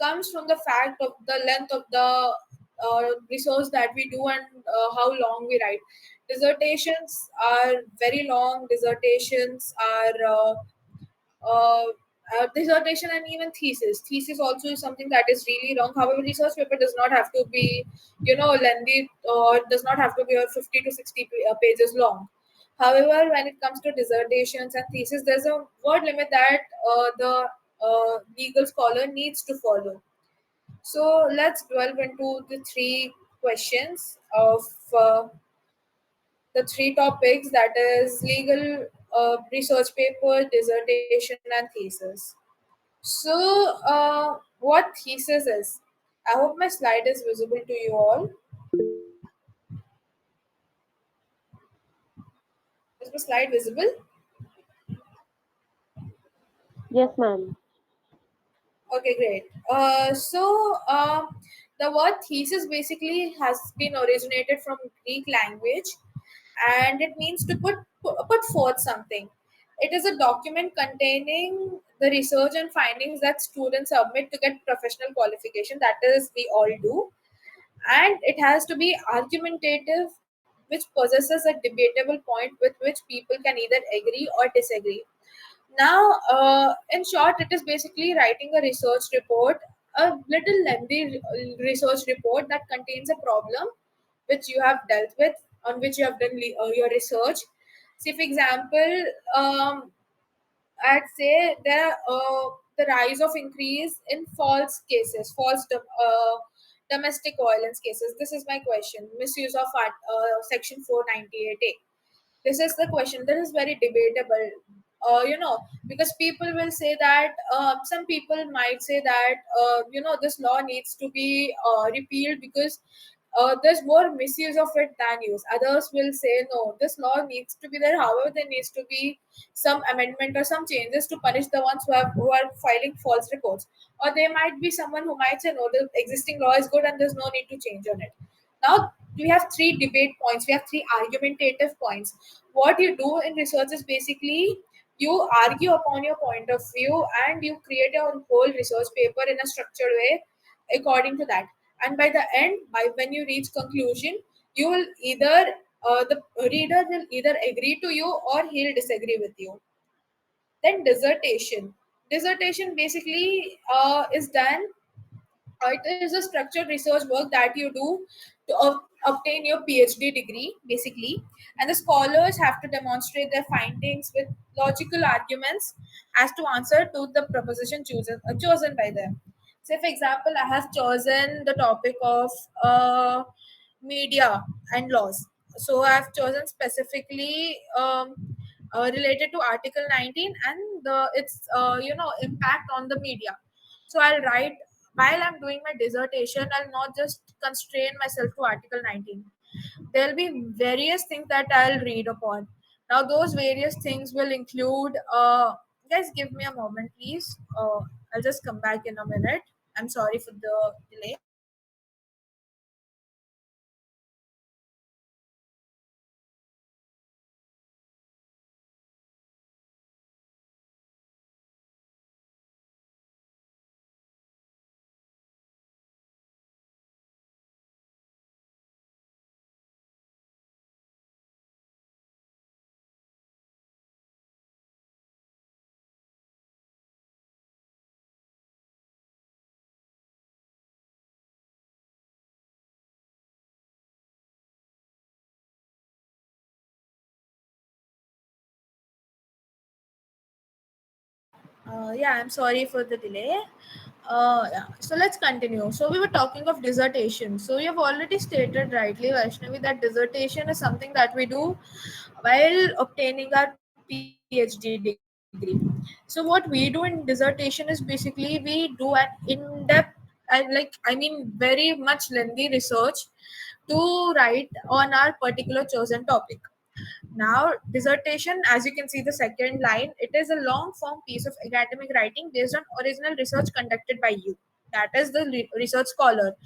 comes from the fact of the length of the resource that we do and how long we write. Dissertations are very long. Uh, Dissertation and even thesis. Thesis also is something that is really long. However, research paper does not have to be, lengthy, or does not have to be 50 to 60 pages long. However, when it comes to dissertations and thesis, there's a word limit that the legal scholar needs to follow. So let's delve into the three questions of uh, the three topics, that is legal, research paper, dissertation, and thesis. So, what thesis is? I hope my slide is visible to you all. Is my slide visible? Yes, ma'am. Okay, great. The word thesis basically has been originated from Greek language, and it means to put forth something. It is a document containing the research and findings that students submit to get professional qualification. That is, we all do, and it has to be argumentative, which possesses a debatable point with which people can either agree or disagree. Now, in short, it is basically writing a research report, a little lengthy research report that contains a problem which you have dealt with, on which you have done your research. See, for example, I'd say the rise of increase in false cases, domestic violence cases. This is my question. Misuse of Section 498A. This is the question. This is very debatable. Because people will say that some people might say that this law needs to be repealed because there's more misuse of it than use. Others will say no, this law needs to be there. However, there needs to be some amendment or some changes to punish the ones who are filing false reports. Or there might be someone who might say no, the existing law is good and there's no need to change on it. Now we have three debate points. We have three argumentative points. What you do in research is basically you argue upon your point of view and you create a whole research paper in a structured way according to that. And by the end, by when you reach conclusion, you will either the reader will either agree to you or he'll disagree with you. Then dissertation basically is done. It is a structured research work that you do to obtain your PhD degree, basically. And the scholars have to demonstrate their findings with logical arguments as to answer to the proposition chosen by them. Say, for example, I have chosen the topic of media and laws. So I've chosen specifically related to Article 19 and its impact on the media. So I'll write, while I'm doing my dissertation, I'll not just constrain myself to Article 19. There'll be various things that I'll read upon. Now, those various things will include, guys, give me a moment, please. I'll just come back in a minute. I'm sorry for the delay. Yeah, I'm sorry for the delay. Yeah. So let's continue. So we were talking of dissertation. So you have already stated rightly, Vaishnavi, that dissertation is something that we do while obtaining our PhD degree. So what we do in dissertation is basically we do an in-depth, very much lengthy research to write on our particular chosen topic. Now, dissertation, as you can see the second line, it is a long form piece of academic writing based on original research conducted by you. That is the research scholar.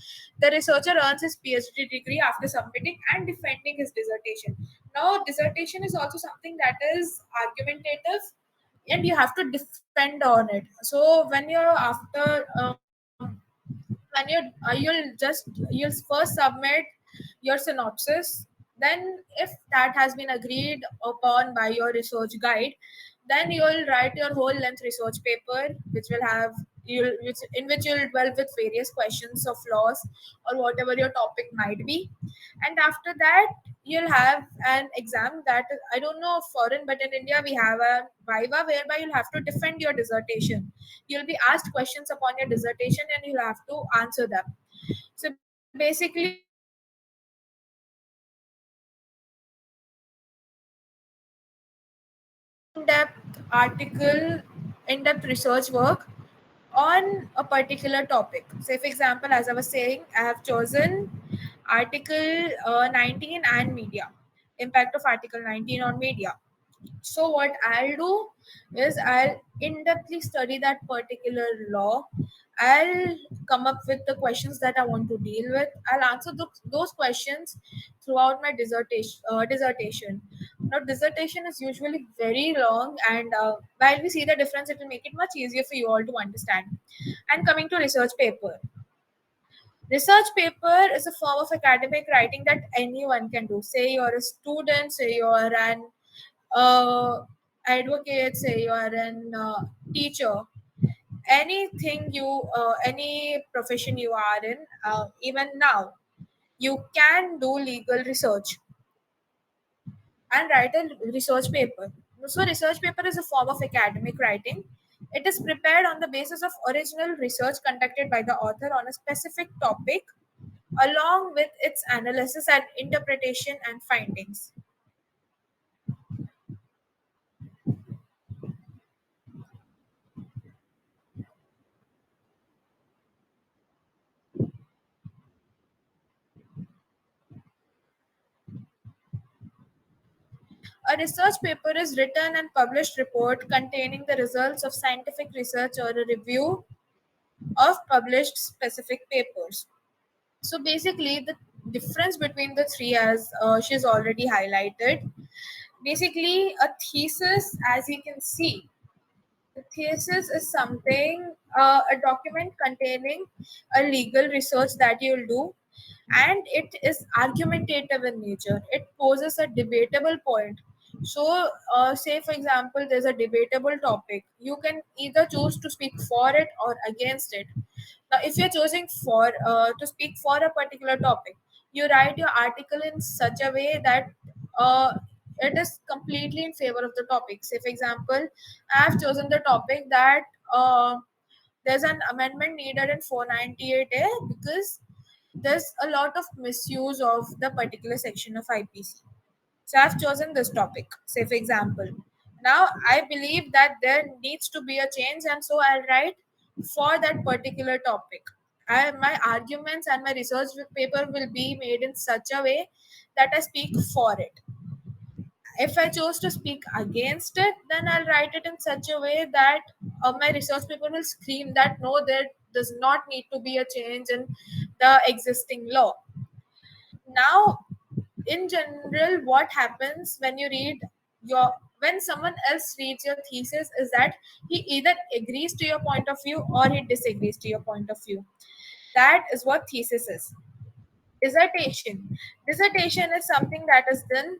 The researcher earns his PhD degree after submitting and defending his dissertation. Now, dissertation is also something that is argumentative and you have to defend on it. So, when you're after when you'll first submit your synopsis, then if that has been agreed upon by your research guide, then you'll write your whole length research paper which will have in which you'll dwell with various questions of laws or whatever your topic might be. And after that, you'll have an exam that I don't know of foreign, but in India we have a viva whereby you'll have to defend your dissertation. You'll be asked questions upon your dissertation and you'll have to answer them. So basically, dissertation is something that is in-depth article, in-depth research work on a particular topic. Say, for example, as I was saying, I have chosen Article 19 and media, impact of Article 19 on media. So what I'll do is I'll in-depthly study that particular law. I'll come up with the questions that I want to deal with. I'll answer those questions throughout my dissertation. Now, dissertation is usually very long, and while we see the difference, it will make it much easier for you all to understand. And coming to research paper. Research paper is a form of academic writing that anyone can do. Say you're a student, say you're an advocate, say you are an teacher, anything any profession you are in, even now, you can do legal research and write a research paper. So, research paper is a form of academic writing. It is prepared on the basis of original research conducted by the author on a specific topic, along with its analysis and interpretation and findings. A research paper is written and published report containing the results of scientific research or a review of published specific papers. So basically, the difference between the three, as she's already highlighted, basically a thesis, as you can see, the thesis is something, a document containing a legal research that you'll do, and it is argumentative in nature. It poses a debatable point. So, say for example, there's a debatable topic. You can either choose to speak for it or against it. Now, if you're choosing for to speak for a particular topic, you write your article in such a way that uh, it is completely in favor of the topic. Say, for example, I have chosen the topic that there's an amendment needed in 498A because there's a lot of misuse of the particular section of IPC. So I've chosen this topic, say for example. Now I believe that there needs to be a change, and so I'll write for that particular topic. My arguments and my research paper will be made in such a way that I speak for it. If I chose to speak against it, then I'll write it in such a way that my research paper will scream that no, there does not need to be a change in the existing law. Now, in general, what happens when you read your when someone else reads your thesis is that he either agrees to your point of view or he disagrees to your point of view. That is what thesis is. Dissertation is something that is done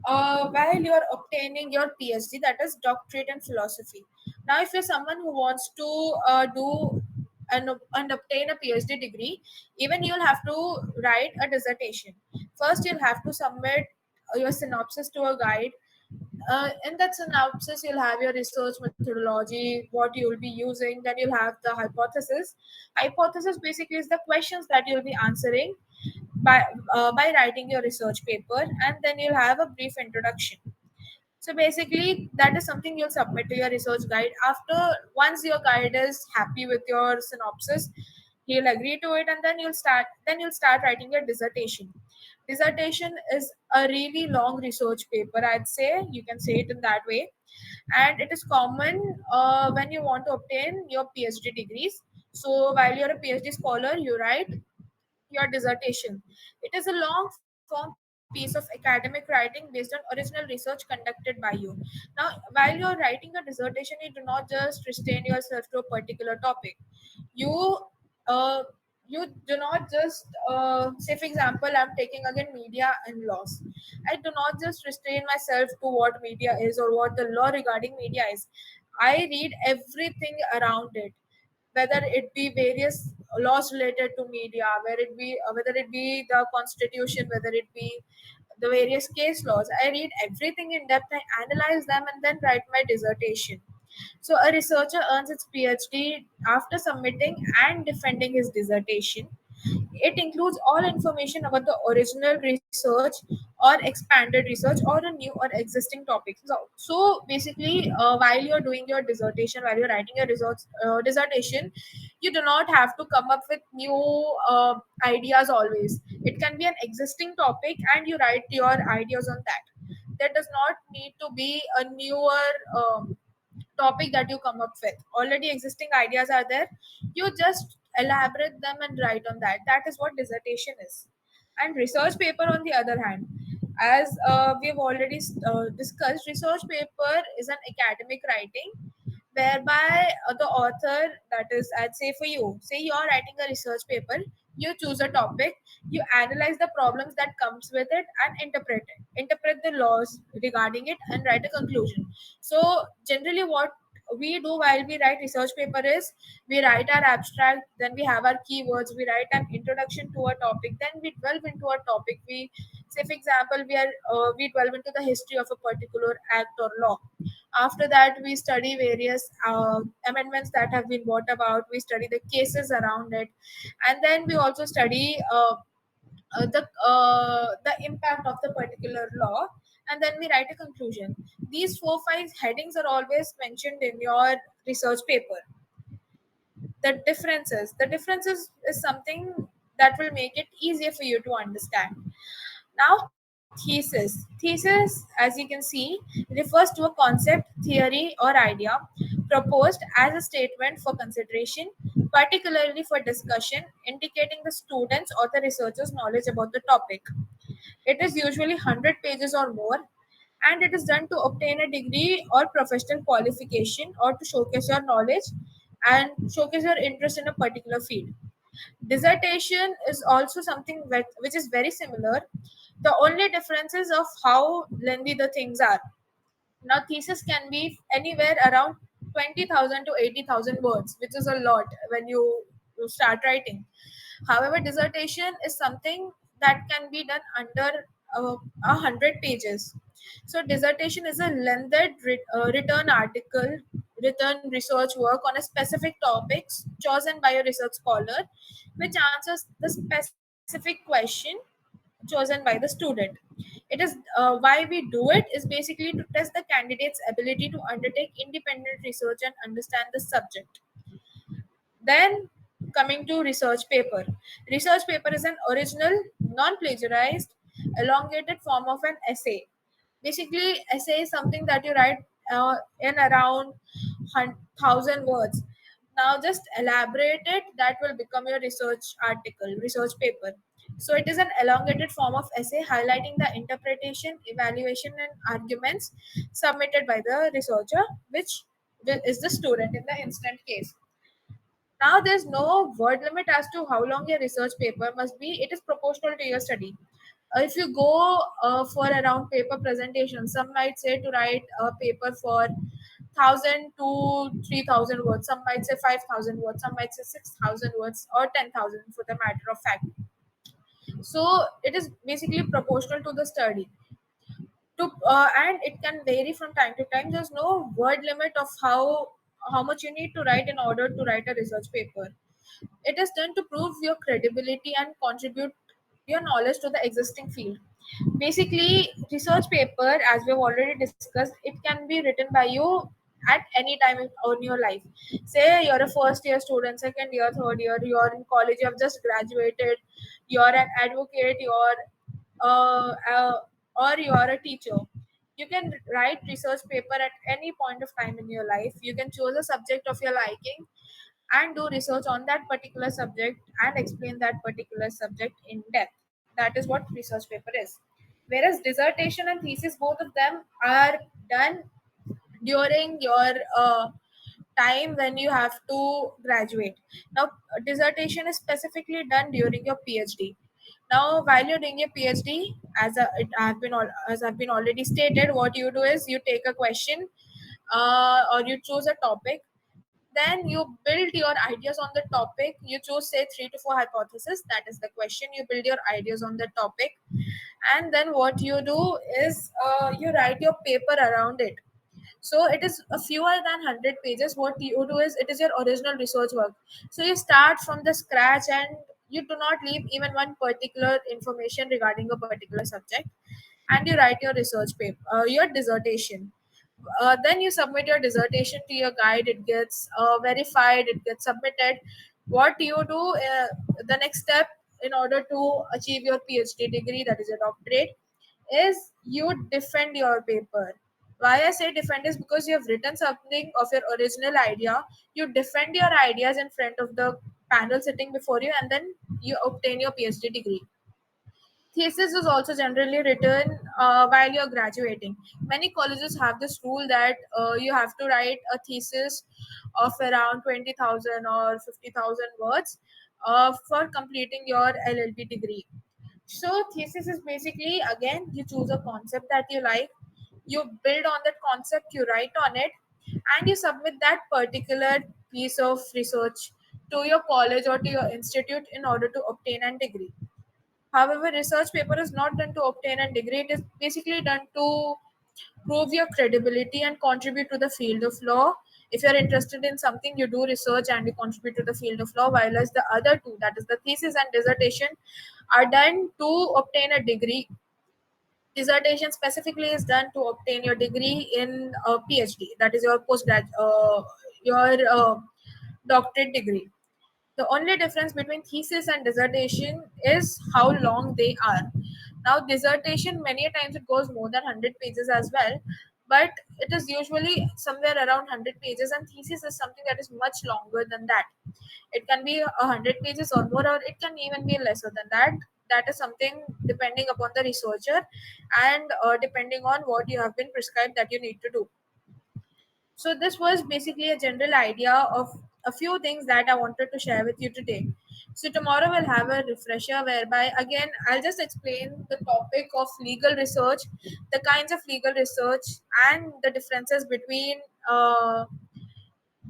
while you're obtaining your PhD, that is doctorate in philosophy. Now, if you're someone who wants to do and obtain a PhD degree, even you'll have to write a dissertation. First, you'll have to submit your synopsis to a guide. In that synopsis, you'll have your research methodology, what you'll be using, then you'll have the hypothesis. Hypothesis basically is the questions that you'll be answering by writing your research paper, and then you'll have a brief introduction. So basically, that is something you'll submit to your research guide. After once your guide is happy with your synopsis, he'll agree to it, and then you'll start writing your dissertation. Dissertation is a really long research paper. I'd say you can say it in that way, and it is common when you want to obtain your PhD degrees. So while you're a PhD scholar, you write your dissertation. It is a long form piece of academic writing based on original research conducted by you. Now, while you're writing a dissertation, you do not just restrain yourself to a particular topic. You uh, you do not just say, for example, I'm taking again media and laws. I do not just restrain myself to what media is or what the law regarding media is. I read everything around it, whether it be various laws related to media, whether it be the constitution, whether it be the various case laws. I read everything in depth, I analyze them, and then write my dissertation. So a researcher earns its PhD after submitting and defending his dissertation. It includes all information about the original research or expanded research or a new or existing topic. So basically, while you're doing your dissertation, while you're writing your dissertation, you do not have to come up with new ideas always. It can be an existing topic and you write your ideas on that. There does not need to be a newer topic that you come up with. Already existing ideas are there. You just elaborate them and write on that. That is what dissertation is. And research paper, on the other hand, as we've already discussed, research paper is an academic writing whereby the author, that is, I'd say for you, say you're writing a research paper, you choose a topic, you analyze the problems that comes with it and interpret the laws regarding it and write a conclusion. So generally what we do while we write research paper is we write our abstract, then we have our keywords, we write an introduction to a topic, then we delve into a topic. We say, for example, we delve into the history of a particular act or law. After that, we study various amendments that have been brought about. We study the cases around it, and then we also study the impact of the particular law, and then we write a conclusion. These 4 5 headings are always mentioned in your research paper. The differences is something that will make it easier for you to understand. Now, thesis, as you can see, refers to a concept, theory, or idea proposed as a statement for consideration, particularly for discussion, indicating the student's or the researcher's knowledge about the topic. It is usually 100 pages or more, and it is done to obtain a degree or professional qualification or to showcase your knowledge and showcase your interest in a particular field. Dissertation is also something which is very similar. The only difference is of how lengthy the things are. Now, thesis can be anywhere around 20,000 to 80,000 words, which is a lot when you start writing. However, dissertation is something that can be done under 100 pages. So, dissertation is a lengthy written article, written research work on a specific topics chosen by a research scholar, which answers the specific question chosen by the student. It is why we do it is basically to test the candidate's ability to undertake independent research and understand the subject. Then, coming to research paper. Research paper is an original, non-plagiarized, elongated form of an essay. Basically, essay is something that you write in around 1,000 words. Now, just elaborate it. That will become your research article, research paper. So, it is an elongated form of essay highlighting the interpretation, evaluation, and arguments submitted by the researcher, which is the student in the instant case. Now, there's no word limit as to how long your research paper must be. It is proportional to your study. If you go for around paper presentation, some might say to write a paper for 1,000 to 3,000 words. Some might say 5,000 words. Some might say 6,000 words or 10,000 for the matter of fact. So it is basically proportional to the study. And it can vary from time to time. There's no word limit of how much you need to write in order to write a research paper. It is done to prove your credibility and contribute your knowledge to the existing field. Basically, research paper, as we have already discussed, it can be written by you at any time in your life. Say you're a first year student, second year, third year, you're in college, you have just graduated, you're an advocate, uh, uh, or you are a teacher. You can write research paper at any point of time in your life. You can choose a subject of your liking and do research on that particular subject and explain that particular subject in depth. That is what research paper is. Whereas dissertation and thesis, both of them are done during your time when you have to graduate. Now, dissertation is specifically done during your PhD. Now, while you're doing your PhD, as I've been already stated, what you do is you take a question, or you choose a topic, then you build your ideas on the topic. You choose, say, 3 to 4 hypotheses. That is the question. You build your ideas on the topic, and then what you do is you write your paper around it. So it is a fewer than 100 pages. What you do is, it is your original research work. So you start from the scratch, and you do not leave even one particular information regarding a particular subject, and you write your research paper, your dissertation. Then you submit your dissertation to your guide. It gets verified, it gets submitted. What you do, the next step in order to achieve your PhD degree, that is a doctorate, is you defend your paper. Why I say defend is because you have written something of your original idea. You defend your ideas in front of the panel sitting before you, and then you obtain your PhD degree. Thesis is also generally written while you're graduating. Many colleges have this rule that you have to write a thesis of around 20,000 or 50,000 words for completing your LLB degree. So, thesis is basically, again, you choose a concept that you like, you build on that concept, you write on it, and you submit that particular piece of research to your college or to your institute in order to obtain a degree. However, research paper is not done to obtain a degree. It is basically done to prove your credibility and contribute to the field of law. If you're interested in something, you do research and you contribute to the field of law, while as the other two, that is the thesis and dissertation, are done to obtain a degree. Dissertation specifically is done to obtain your degree in a PhD, that is your your doctorate degree. The only difference between thesis and dissertation is how long they are. Now, dissertation, many a times it goes more than 100 pages as well, but it is usually somewhere around 100 pages, and thesis is something that is much longer than that. It can be 100 pages or more, or it can even be lesser than that. That is something depending upon the researcher, and depending on what you have been prescribed that you need to do. So this was basically a general idea of a few things that I wanted to share with you today. So tomorrow we'll have a refresher whereby again I'll just explain the topic of legal research, the kinds of legal research, and the differences between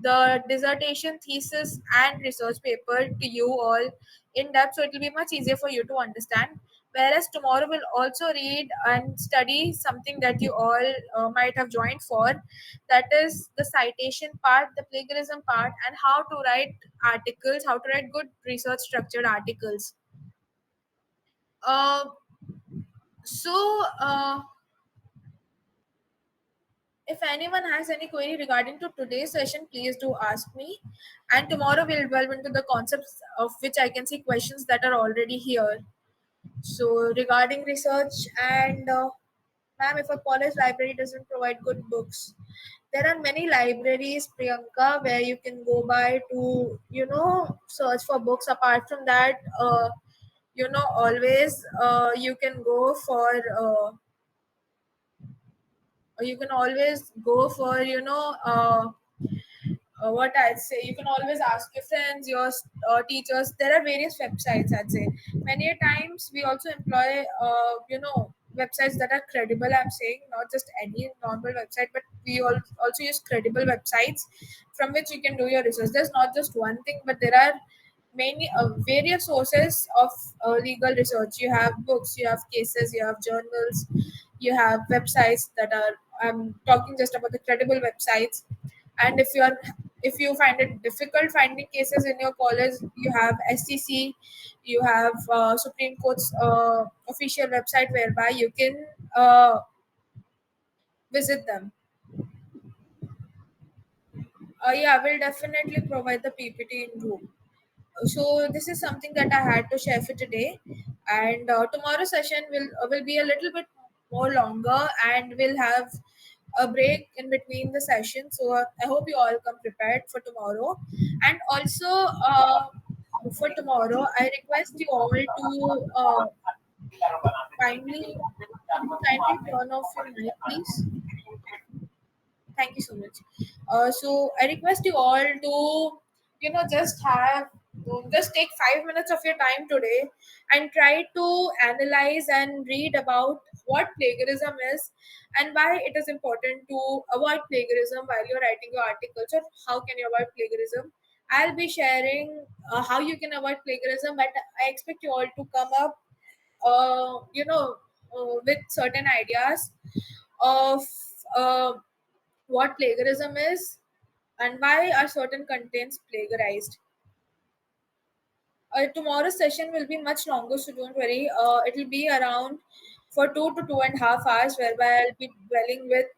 the dissertation, thesis, and research paper to you all in depth, so it will be much easier for you to understand. Whereas tomorrow we'll also read and study something that you all might have joined for, that is the citation part, the plagiarism part, and how to write articles, how to write good research structured articles. Uh, so, if anyone has any query regarding to today's session, please do ask me. And tomorrow we'll delve into the concepts of which I can see questions that are already here. So regarding research and ma'am, if a college library doesn't provide good books, there are many libraries, Priyanka, where you can go by to search for books. Apart from that, always you can go for. You can always go for what I'd say, you can always ask your friends, your teachers. There are various websites, I'd say. Many a times we also employ, websites that are credible. I'm saying not just any normal website, but we also use credible websites from which you can do your research. There's not just one thing, but there are many various sources of legal research. You have books, you have cases, you have journals, you have websites that are, I'm talking just about the credible websites. And if you find it difficult finding cases in your college, you have SCC, you have Supreme Court's official website whereby you can visit them. Yeah, we'll definitely provide the PPT in Zoom. So this is something that I had to share for today, and tomorrow's session will be a little bit more longer, and we'll have a break in between the sessions. So I hope you all come prepared for tomorrow, and also for tomorrow, I request you all to kindly could you kindly turn off your mic, please. Thank you so much. So I request you all to, just take 5 minutes of your time today and try to analyze and read about what plagiarism is and why it is important to avoid plagiarism while you're writing your articles, or how can you avoid plagiarism. I'll be sharing how you can avoid plagiarism, but I expect you all to come up, with certain ideas of uh, what plagiarism is and why are certain contents plagiarized. Tomorrow's session will be much longer, so don't worry. It will be around for 2 to 2.5 hours, whereby I'll be dwelling with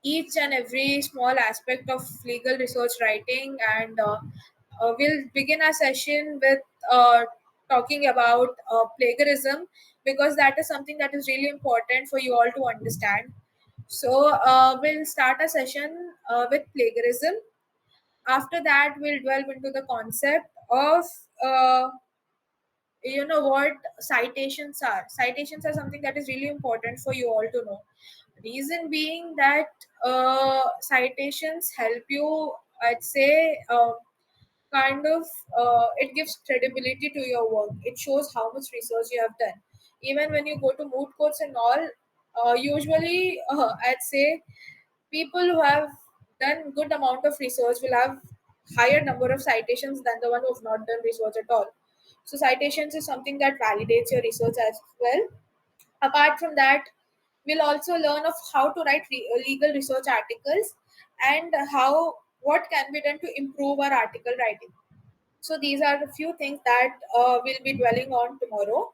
each and every small aspect of legal research writing, and we'll begin our session with talking about plagiarism, because that is something that is really important for you all to understand. So we'll start a session with plagiarism. After that, we'll delve into the concept of what citations are. Citations are something that is really important for you all to know. Reason being that citations help you, I'd say, kind of it gives credibility to your work. It shows how much research you have done. Even when you go to moot courts and all, usually I'd say people who have done good amount of research will have higher number of citations than the one who have not done research at all. So citations is something that validates your research as well. Apart from that, we'll also learn of how to write legal research articles, and how what can be done to improve our article writing. So these are the few things that we'll be dwelling on tomorrow.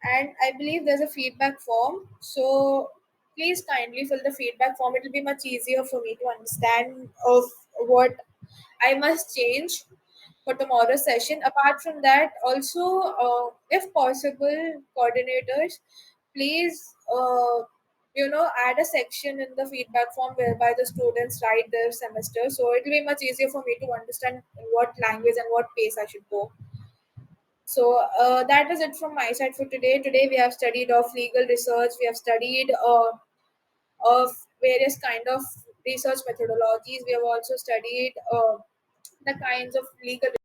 And I believe there's a feedback form. So please kindly fill the feedback form. It will be much easier for me to understand of what I must change for tomorrow's session. Apart from that, also, if possible, coordinators, please, add a section in the feedback form whereby the students write their semester. So it will be much easier for me to understand in what language and what pace I should go. So that is it from my side for today. Today we have studied of legal research. We have studied of various kind of research methodologies. We have also studied the kinds of legal